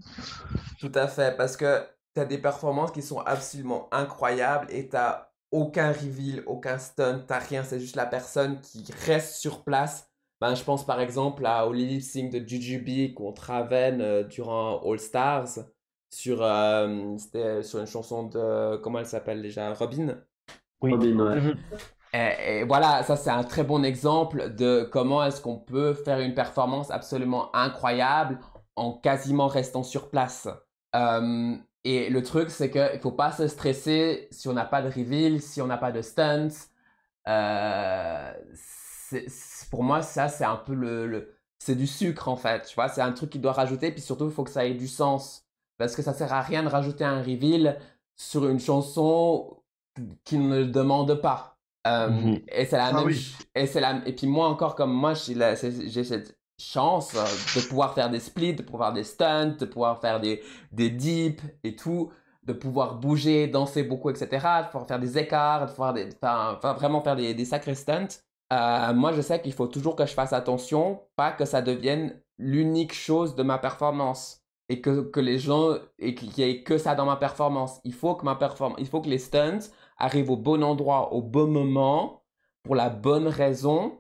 Tout à fait, parce que tu as des performances qui sont absolument incroyables et t'as aucun reveal, aucun stunt, t'as rien, c'est juste la personne qui reste sur place. Ben, je pense par exemple au lip sync de Jujubee contre Raven durant All Stars c'était sur une chanson de, comment elle s'appelle déjà, Robin. Oui. Robin, ouais. Mhm. Et voilà, ça c'est un très bon exemple de comment est-ce qu'on peut faire une performance absolument incroyable en quasiment restant sur place. Et le truc, c'est qu'il ne faut pas se stresser si on n'a pas de reveal, si on n'a pas de stunts. Pour moi, ça, c'est un peu c'est du sucre en fait. Tu vois, c'est un truc qui doit rajouter, puis surtout, il faut que ça ait du sens. Parce que ça sert à rien de rajouter un reveal sur une chanson qui ne le demande pas. Mhm. Et c'est la Ah même oui. et puis moi encore comme moi j'ai cette chance de pouvoir faire des splits, de pouvoir faire des stunts, de pouvoir faire des dips et tout, de pouvoir bouger, danser beaucoup, etc., de pouvoir faire des écarts, de pouvoir enfin, vraiment faire des sacrés stunts. Moi, je sais qu'il faut toujours que je fasse attention, pas que ça devienne l'unique chose de ma performance et que les gens et qu'il y ait que ça dans ma performance. Il faut que les stunts arrivent au bon endroit, au bon moment, pour la bonne raison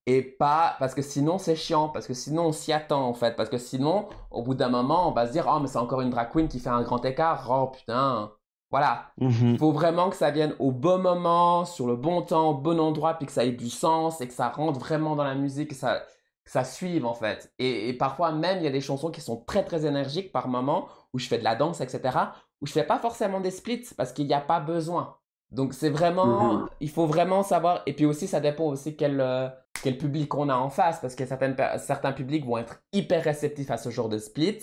et pas parce que sinon c'est chiant, parce que sinon on s'y attend en fait, parce que sinon au bout d'un moment on va se dire oh mais c'est encore une drag queen qui fait un grand écart, oh putain, voilà. Il Mhm. faut vraiment que ça vienne au bon moment, sur le bon temps, au bon endroit, puis que ça ait du sens et que ça rentre vraiment dans la musique, que ça suive en fait. Et parfois même il y a des chansons qui sont très très énergiques par moment où je fais de la danse, etc. où je fais pas forcément des splits parce qu'il n'y a pas besoin. Donc c'est vraiment, Mhm. il faut vraiment savoir. Et puis aussi ça dépend aussi quel public on a en face, parce que certains publics vont être hyper réceptifs à ce genre de split.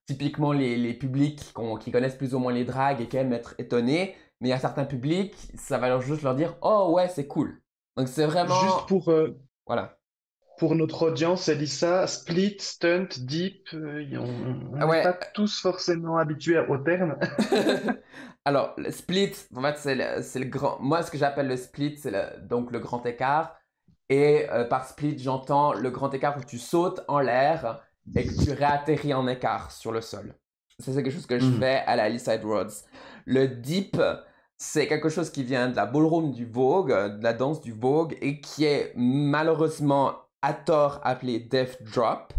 Typiquement les publics qui connaissent plus ou moins les drags et qui aiment être étonnés, mais il y a certains publics, ça va juste leur dire oh ouais c'est cool. Donc c'est Juste vraiment, voilà. pour notre audience, Elissa, split, stunt, deep, on Ah n'est ouais. pas tous forcément habitués au terme. Alors le split, en fait c'est le grand, moi ce que j'appelle le split c'est donc le grand écart. Et par split, j'entends le grand écart où tu sautes en l'air et que tu réatterris en écart sur le sol. Ça, c'est quelque chose que je Mhm. fais à la Eastside Roads. Le dip, c'est quelque chose qui vient de la ballroom du Vogue, de la danse du Vogue, et qui est malheureusement à tort appelé Death Drop,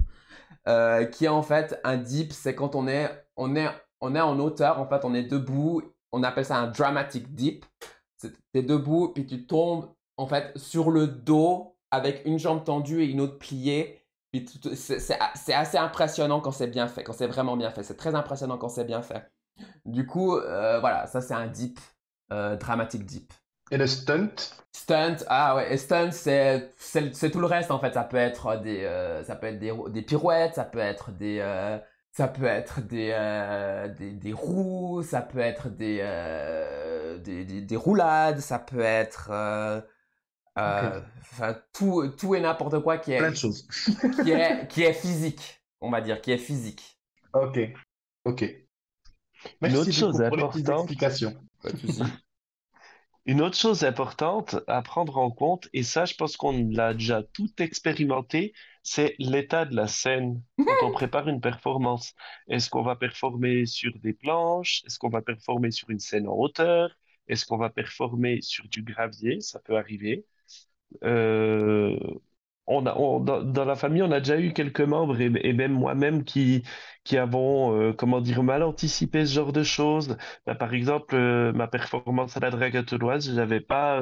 qui est en fait un dip, c'est quand on est en hauteur, en fait, on est debout, on appelle ça un dramatic dip. T'es debout, puis tu tombes en fait sur le dos avec une jambe tendue et une autre pliée. Puis c'est assez impressionnant quand c'est bien fait, quand c'est vraiment bien fait. C'est très impressionnant quand c'est bien fait. Du coup, voilà, ça c'est un dip, dramatic dip. Et le stunt? Stunt, ah ouais, et stunt, c'est tout le reste en fait. Ça peut être des pirouettes, ça peut être des roues, ça peut être des roulades, ça peut être, Ok, enfin, tout et n'importe quoi plein de choses. qui est physique, on va dire, qui est physique. Ok, ok. Une Merci autre chose beaucoup pour les petites importante, explications. Pas de souci. une autre chose importante à prendre en compte, et ça, je pense qu'on l'a déjà tout expérimenté, c'est l'état de la scène quand on prépare une performance. Est-ce qu'on va performer sur des planches? Est-ce qu'on va performer sur une scène en hauteur? Est-ce qu'on va performer sur du gravier? Ça peut arriver. Euh, dans la famille, on a déjà eu quelques membres et même moi-même qui avons, comment dire, mal anticipé ce genre de choses. Bah, par exemple, ma performance à la dragatonoise, j'avais pas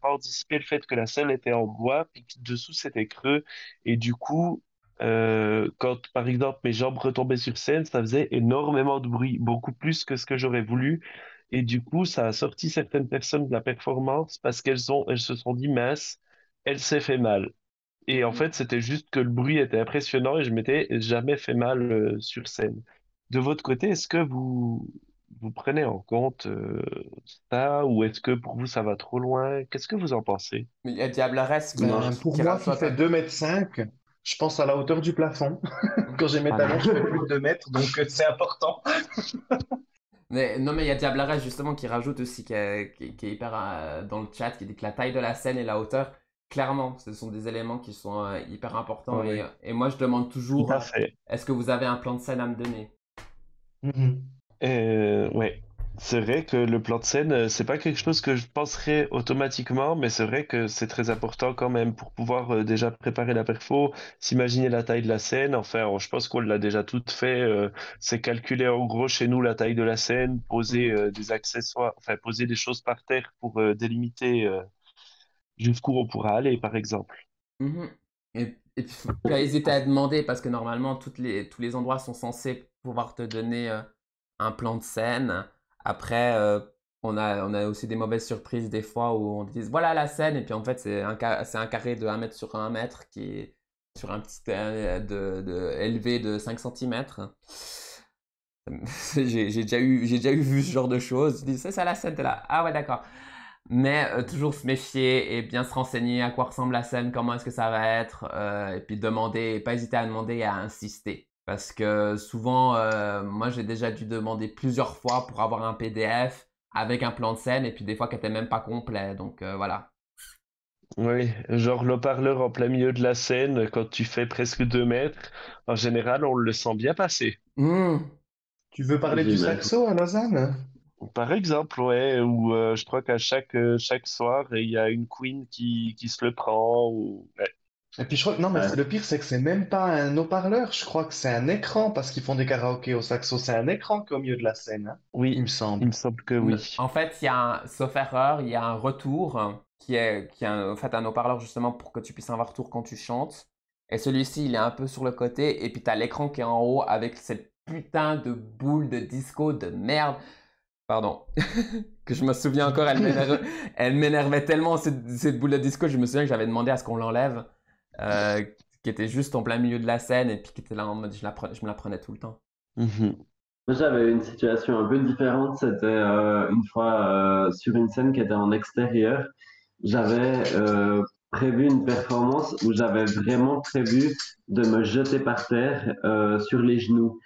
anticipé le fait que la selle était en bois, puis que dessous c'était creux. Et du coup, quand par exemple mes jambes retombaient sur scène, ça faisait énormément de bruit, beaucoup plus que ce que j'aurais voulu. Et du coup, ça a sorti certaines personnes de la performance parce elles se sont dit, mince, elle s'est fait mal. Et en Mhm. fait, c'était juste que le bruit était impressionnant et je m'étais jamais fait mal sur scène. De votre côté, est-ce que vous prenez en compte ça ou est-ce que pour vous ça va trop loin? Qu'est-ce que vous en pensez? Mais il y a Diableresse Non, Ben, pour qui moi qui saute fait un... 2,5 m, je pense à la hauteur du plafond. Quand j'ai mes Ah non. talons, je fais plus de 2 mètres, donc c'est important. Mais, non, mais il y a Diableresse justement qui rajoute aussi, qui est hyper dans le chat, qui dit que la taille de la scène et la hauteur, clairement, ce sont des éléments qui sont hyper importants. Oui, Et moi, je demande tout toujours, à fait. est-ce que vous avez un plan de scène à me donner? Mhm. Ouais, c'est vrai que le plan de scène, c'est pas quelque chose que je penserais automatiquement, mais c'est vrai que c'est très important quand même pour pouvoir déjà préparer la perfo, s'imaginer la taille de la scène. Enfin, je pense qu'on l'a déjà tout fait. C'est calculer en gros chez nous la taille de la scène, poser Mhm. des accessoires, enfin poser des choses par terre pour délimiter jusqu'où on pourra aller, par exemple. Mhm. Et puis, faut pas hésiter à demander parce que normalement, tous les endroits sont censés pouvoir te donner un plan de scène. Après, on a aussi des mauvaises surprises des fois où on te dit voilà la scène, et puis en fait, c'est un carré de 1 mètre sur 1 mètre qui est sur un petit élevé de 5 centimètres. J'ai déjà eu vu ce genre de choses. Tu dis, c'est ça la scène, t'es là. Ah ouais, d'accord. Mais toujours se méfier et bien se renseigner à quoi ressemble la scène, comment est-ce que ça va être, et puis demander, pas hésiter à demander et à insister. Parce que souvent, moi j'ai déjà dû demander plusieurs fois pour avoir un PDF avec un plan de scène, et puis des fois qui n'était même pas complet. Donc voilà. Oui, genre l'eau-parleur en plein milieu de la scène, quand tu fais presque 2 mètres, en général, on le sent bien passer. Hmm. Tu veux parler du j'imagine. saxo à Lausanne? Par exemple, ouais, ou je crois qu'à chaque soir, il y a une queen qui se le prend. Ou... ouais. Et puis je crois que non, mais Ouais. le pire, c'est que c'est même pas un haut-parleur. Je crois que c'est un écran parce qu'ils font des karaokés au saxo. C'est un écran qui est au milieu de la scène, hein, il Oui, me il semble. me semble que oui. En fait, il y a sauf erreur, il y a un retour qui est en fait un haut-parleur justement pour que tu puisses avoir un retour quand tu chantes. Et celui-ci, il est un peu sur le côté. Et puis, tu as l'écran qui est en haut avec cette putain de boule de disco de merde. Pardon. Que je me souviens encore, elle m'énervait tellement cette boule de disco. Je me souviens que j'avais demandé à ce qu'on l'enlève. euh, qui était juste en plein milieu de la scène et puis qui était là en mode je me la prenais tout le temps. Mhm. Moi, j'avais une situation un peu différente. C'était une fois sur une scène qui était en extérieur. J'avais prévu une performance où j'avais vraiment prévu de me jeter par terre sur les genoux.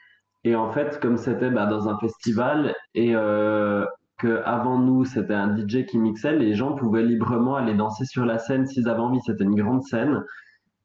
Et en fait, comme c'était bah, dans un festival et que avant nous, c'était un DJ qui mixait, les gens pouvaient librement aller danser sur la scène s'ils avaient envie. C'était une grande scène.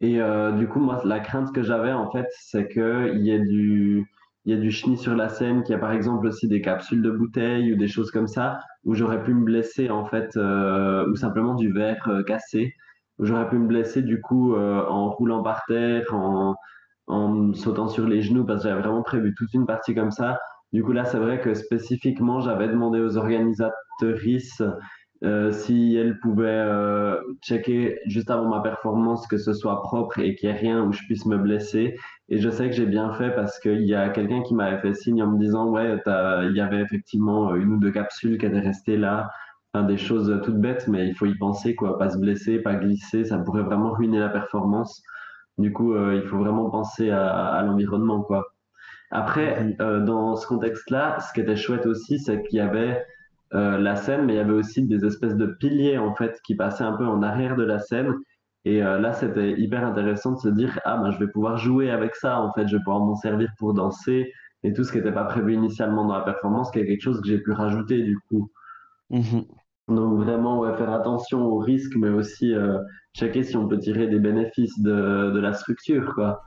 Et du coup, moi, la crainte que j'avais, en fait, c'est il y a du chenille sur la scène, qu'il y a par exemple aussi des capsules de bouteilles ou des choses comme ça, où j'aurais pu me blesser, en fait, ou simplement du verre cassé, où j'aurais pu me blesser, du coup, en roulant par terre, en me sautant sur les genoux, parce que j'avais vraiment prévu toute une partie comme ça. Du coup, là, c'est vrai que spécifiquement, j'avais demandé aux organisatrices si elle pouvait checker juste avant ma performance que ce soit propre et qu'il n'y ait rien où je puisse me blesser. Et je sais que j'ai bien fait parce qu'il y a quelqu'un qui m'avait fait signe en me disant, ouais, il y avait effectivement une ou deux capsules qui étaient restées là. Enfin, des choses toutes bêtes, mais il faut y penser, quoi. Pas se blesser, pas glisser, ça pourrait vraiment ruiner la performance. Du coup, il faut vraiment penser à l'environnement, quoi. Après, Mhm. dans ce contexte-là, ce qui était chouette aussi, c'est qu'il y avait la scène, mais il y avait aussi des espèces de piliers en fait qui passaient un peu en arrière de la scène. Et là, c'était hyper intéressant de se dire, ah ben, je vais pouvoir jouer avec ça en fait, je vais pouvoir m'en servir pour danser et tout ce qui n'était pas prévu initialement dans la performance, qui est quelque chose que j'ai pu rajouter du coup. Mhm. Donc vraiment, ouais, faire attention aux risques, mais aussi checker si on peut tirer des bénéfices de la structure, quoi.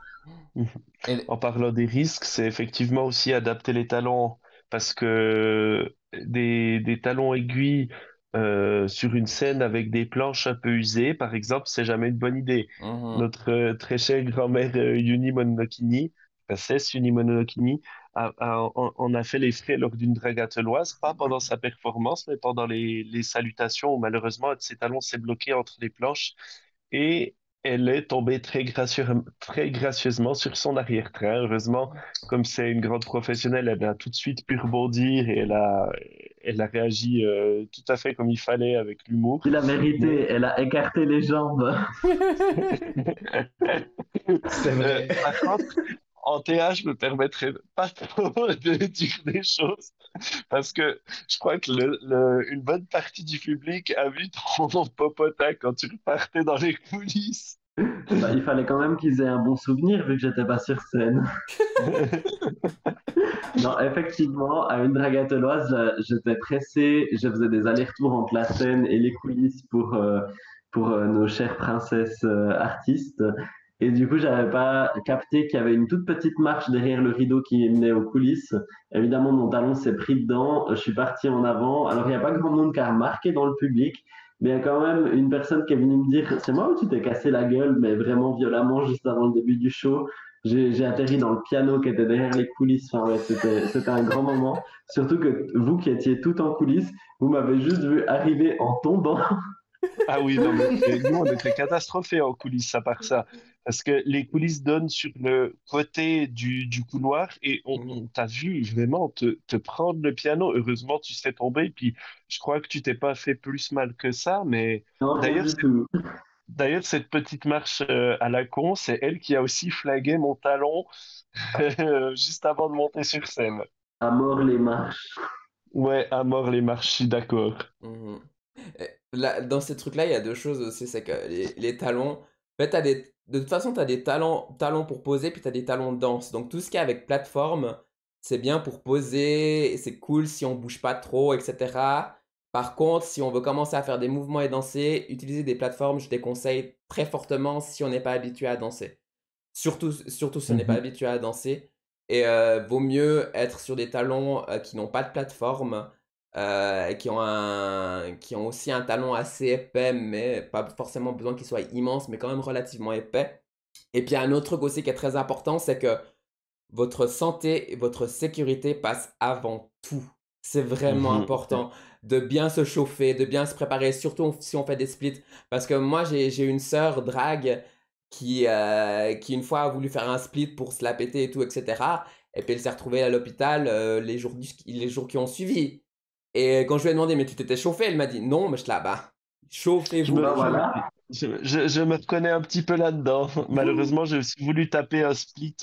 Mhm. Et, En parlant des risques, c'est effectivement aussi adapter les talons parce que des talons aiguilles sur une scène avec des planches un peu usées, par exemple, c'est jamais une bonne idée. Mhm. Notre très chère grand-mère Yuni Monokini, princesse Yuni Monokini, en a fait les frais lors d'une drague attelloise, pas pendant sa performance, mais pendant les salutations où malheureusement un de ses talons s'est bloqué entre les planches et elle est tombée très gracieusement sur son arrière-train. Heureusement, comme c'est une grande professionnelle, elle a tout de suite pu rebondir et elle a réagi tout à fait comme il fallait avec l'humour. Il a Mais mérité, elle a écarté les jambes. C'est vrai. par contre, en TA, je me permettrai pas trop de dire des choses parce que je crois que une bonne partie du public a vu ton popotin quand tu repartais dans les coulisses. Bah, il fallait quand même qu'ils aient un bon souvenir vu que j'étais pas sur scène. Non, effectivement, à une dragateloise, j'étais pressé, je faisais des allers-retours entre la scène et les coulisses pour nos chères princesses artistes. Et du coup, j'avais pas capté qu'il y avait une toute petite marche derrière le rideau qui menait aux coulisses. Évidemment, mon talon s'est pris dedans, je suis parti en avant. Alors, il n'y a pas grand monde qui a remarqué dans le public, mais il y a quand même une personne qui est venue me dire, c'est moi ou tu t'es cassé la gueule, mais vraiment violemment juste avant le début du show. J'ai atterri dans le piano qui était derrière les coulisses. Enfin, ouais, c'était un grand moment. Surtout que vous qui étiez tout en coulisses, vous m'avez juste vu arriver en tombant. Ah oui, non, mais nous, on était catastrophés en coulisses à part ça. Parce que les coulisses donnent sur le côté du couloir et Mhm. on t'a vu vraiment te prendre le piano. Heureusement, tu sais tomber. Puis je crois que tu t'es pas fait plus mal que ça. Mais Non, rien d'ailleurs, du tout. cette petite marche à la con, c'est elle qui a aussi flagué mon talon juste avant de monter sur scène. À mort les marches. Ouais, à mort les marches, je suis d'accord. Mhm. Là, dans ces trucs-là, il y a deux choses aussi, c'est que les talons, en fait, de toute façon, tu as des talons pour poser, puis tu as des talons de danse. Donc tout ce qui est avec plateforme, c'est bien pour poser, c'est cool si on bouge pas trop, etc. Par contre, si on veut commencer à faire des mouvements et danser, utiliser des plateformes, je déconseille très fortement si on n'est pas habitué à danser. Surtout si on n'est pas Mhm. habitué à danser. Et vaut mieux être sur des talons qui n'ont pas de plateforme, qui ont aussi un talon assez épais, mais pas forcément besoin qu'il soit immense, mais quand même relativement épais. Et puis un autre truc aussi qui est très important, c'est que votre santé et votre sécurité passent avant tout. C'est vraiment Mhm. important de bien se chauffer, de bien se préparer, surtout si on fait des splits. Parce que moi, j'ai une sœur drague qui une fois a voulu faire un split pour se la péter et tout, etc. Et puis elle s'est retrouvée à l'hôpital les jours qui ont suivi. Et quand je lui ai demandé, mais tu t'étais chauffé? Elle m'a dit, non, mais je là, bah, Je chauffez-vous. Ben me, je, voilà. je me reconnais un petit peu là-dedans. Malheureusement, j'ai aussi voulu taper un split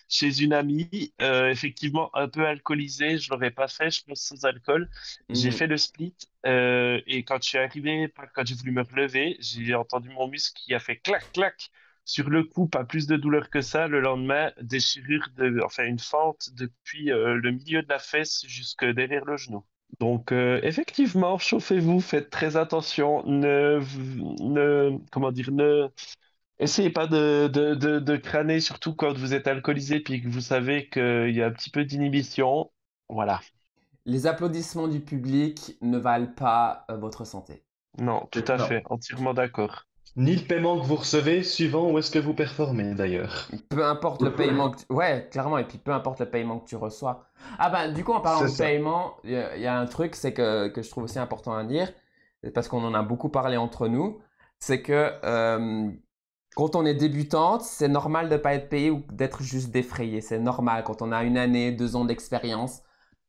chez une amie, effectivement un peu alcoolisée. Je l'aurais pas fait, je pense sans alcool. J'ai Mhm. fait le split et quand je suis arrivé, quand j'ai voulu me relever, j'ai entendu mon muscle qui a fait clac clac sur le coup. Pas plus de douleur que ça. Le lendemain, déchirure enfin une fente depuis le milieu de la fesse jusque derrière le genou. Donc, effectivement, chauffez-vous, faites très attention, comment dire, essayez pas de crâner, surtout quand vous êtes alcoolisé puis que vous savez qu'il y a un petit peu d'inhibition. Voilà. Les applaudissements du public ne valent pas votre santé. Non, tout C'est à ça. fait, entièrement d'accord. Ni le paiement que vous recevez, suivant où est-ce que vous performez d'ailleurs. Peu importe le paiement que tu... Ouais, clairement, et puis peu importe le paiement que tu reçois. Ah bah, du coup, en parlant C'est de ça. paiement, il y a un truc c'est que je trouve aussi important à dire, parce qu'on en a beaucoup parlé entre nous, c'est que quand on est débutante, c'est normal de ne pas être payé ou d'être juste défrayé. C'est normal. Quand on a une année, 2 ans d'expérience,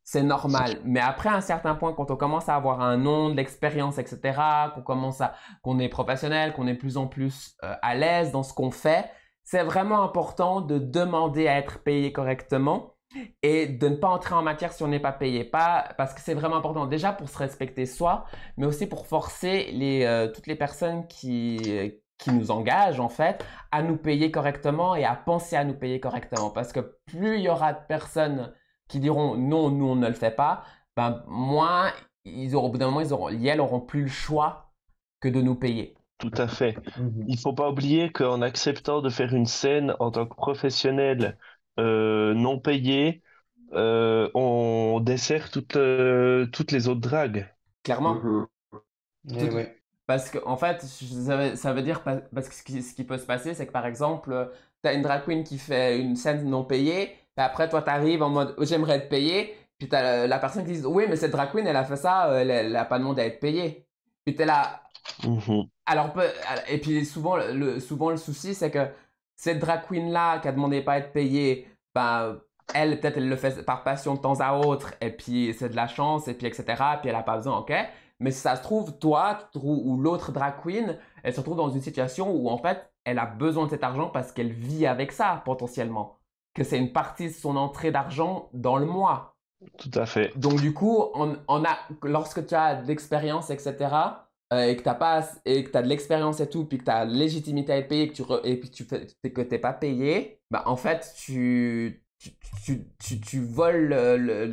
c'est normal. Mais après un certain point, quand on commence à avoir un nom, de l'expérience, etc., qu'on est professionnel, qu'on est de plus en plus à l'aise dans ce qu'on fait, c'est vraiment important de demander à être payé correctement et de ne pas entrer en matière si on n'est pas payé. Pas, parce que c'est vraiment important déjà pour se respecter soi, mais aussi pour forcer toutes les personnes qui nous engagent en fait à nous payer correctement et à penser à nous payer correctement. Parce que plus il y aura de personnes qui diront non, nous on ne le fait pas, ben moins au bout d'un moment, elles auront plus le choix que de nous payer. Tout à fait. Mhm. Il faut pas oublier qu'en acceptant de faire une scène en tant que professionnel non payé, on dessert toutes les autres dragues. Clairement. Mhm. Eh ouais. Parce que, en fait, ça veut dire, parce que ce qui peut se passer, c'est que par exemple, t'as une drag queen qui fait une scène non payée, et après, toi, t'arrives en mode j'aimerais être payé, puis t'as la personne qui dit oui, mais cette drag queen, elle a fait ça, elle a pas demandé à être payée. Puis t'es là. Mhm. Alors, et puis souvent le souci, c'est que cette drag queen-là qui a demandé pas à être payée, ben, elle, peut-être, elle le fait par passion de temps à autre, et puis c'est de la chance, et puis etc., puis elle a pas besoin, ok? Mais si ça se trouve, toi, ou l'autre drag queen, elle se retrouve dans une situation où, en fait, elle a besoin de cet argent parce qu'elle vit avec ça, potentiellement. Que c'est une partie de son entrée d'argent dans le mois. Tout à fait. Donc, du coup, lorsque tu as de l'expérience, etc., et que tu as de l'expérience et tout, puis que tu as légitimité à être payé, et puis que tu n'es pas payé, bah, en fait, tu voles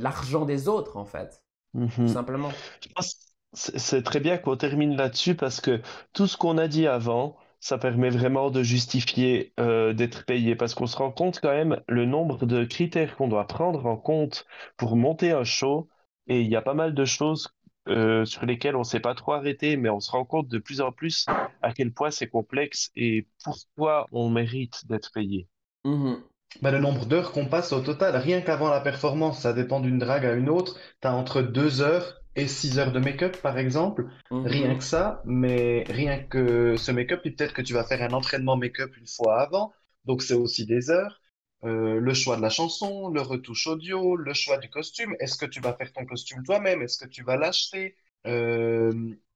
l'argent des autres, en fait. Tout Mhm. simplement. Je pense que c'est très bien qu'on termine là-dessus parce que tout ce qu'on a dit avant, ça permet vraiment de justifier d'être payé parce qu'on se rend compte quand même le nombre de critères qu'on doit prendre en compte pour monter un show et il y a pas mal de choses sur lesquelles on ne s'est pas trop arrêté, mais on se rend compte de plus en plus à quel point c'est complexe et pourquoi on mérite d'être payé. Mhm. Bah, le nombre d'heures qu'on passe au total, rien qu'avant la performance, ça dépend d'une drague à une autre. Tu as entre 2 heures et 6 heures de make-up, par exemple. Rien Mhm. que ça, mais rien que ce make-up, puis peut-être que tu vas faire un entraînement make-up une fois avant. Donc c'est aussi des heures. Le choix de la chanson, le retouche audio, le choix du costume. Est-ce que tu vas faire ton costume toi-même? Est-ce que tu vas l'acheter? Euh,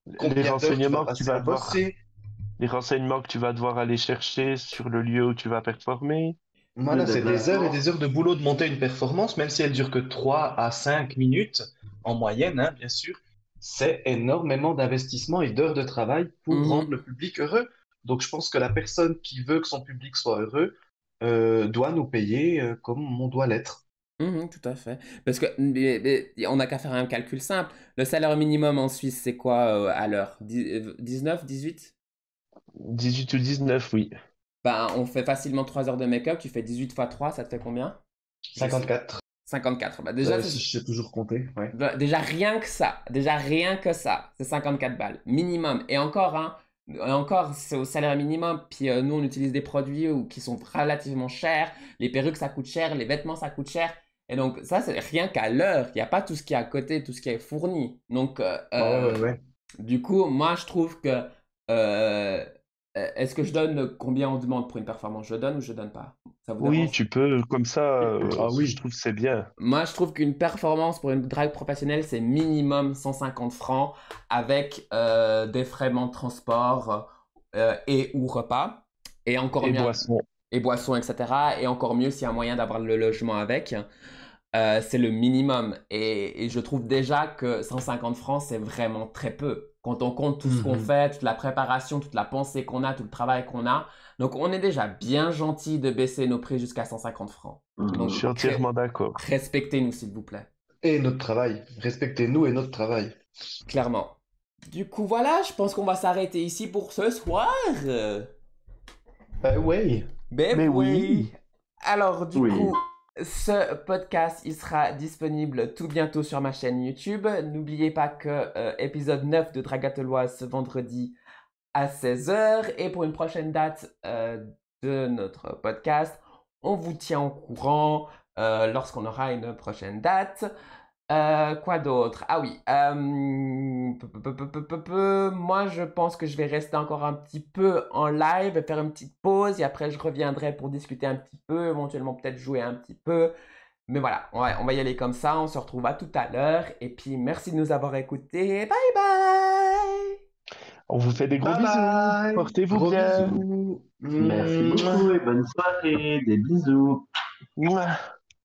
Les Combien d'heures tu vas renseignements que tu passer à vas devoir, bosser? les renseignements que tu vas devoir aller chercher sur le lieu où tu vas performer. Le Voilà, c'est des heures et déplacement. des heures de boulot de monter une performance, même si elle dure que 3 à 5 minutes en moyenne, hein, bien sûr. C'est énormément d'investissement et d'heures de travail pour rendre Mhm. le public heureux. Donc, je pense que la personne qui veut que son public soit heureux doit nous payer comme on doit l'être. Mhm, tout à fait. Parce que on n'a qu'à faire un calcul simple. Le salaire minimum en Suisse, c'est quoi à l'heure? 19, 18? 18 ou 19, oui. Ben, on fait facilement 3 heures de make-up. Tu fais 18 fois 3, ça te fait combien? Je sais. 54, 54. Bah, déjà, si je sais toujours compter, ouais. déjà rien que ça, c'est 54 balles. Minimum. Et encore, c'est au salaire minimum. Puis nous, on utilise des produits qui sont relativement chers. Les perruques, ça coûte cher. Les vêtements, ça coûte cher. Et donc, ça, c'est rien qu'à l'heure. Il n'y a pas tout ce qui est à côté, tout ce qui est fourni. Donc, Ouais, ouais, ouais. du coup, moi, je trouve que... euh, est-ce que je donne combien on demande pour une performance? Je donne ou je donne pas? Ça vous Oui, dérange? tu peux, comme ça, Ah je oui. trouve que c'est bien. Moi, je trouve qu'une performance pour une drague professionnelle, c'est minimum 150 francs avec des frais de transport et ou repas. Et encore Et mieux, boisson. et boissons, etc. Et encore mieux s'il y a moyen d'avoir le logement avec. C'est le minimum. Et je trouve déjà que 150 francs, c'est vraiment très peu. Quand on compte tout ce qu'on Mhm. fait, toute la préparation, toute la pensée qu'on a, tout le travail qu'on a. Donc, on est déjà bien gentil de baisser nos prix jusqu'à 150 francs. Je Donc, suis entièrement d'accord. respectez-nous, s'il vous plaît. Et notre travail. Respectez-nous et notre travail. Clairement. Du coup, voilà, je pense qu'on va s'arrêter ici pour ce soir. Ouais. Ben Mais oui. oui, Alors, du Oui. coup, ce podcast, il sera disponible tout bientôt sur ma chaîne YouTube. N'oubliez pas que épisode 9 de Dragateloise ce vendredi à 16 h. Et pour une prochaine date de notre podcast, on vous tient au courant lorsqu'on aura une prochaine date. Quoi d'autre? Ah oui. Moi, je pense que je vais rester encore un petit peu en live, faire une petite pause et après je reviendrai pour discuter un petit peu, éventuellement peut-être jouer un petit peu. Mais voilà, on va y aller comme ça. On se retrouve à tout à l'heure. Et puis, merci de nous avoir écoutés. Bye bye! on vous fait des gros Bye bisous. bye. Portez-vous Gros bien. bisous. Merci Mouah. beaucoup et bonne soirée. Des bisous. Mouah.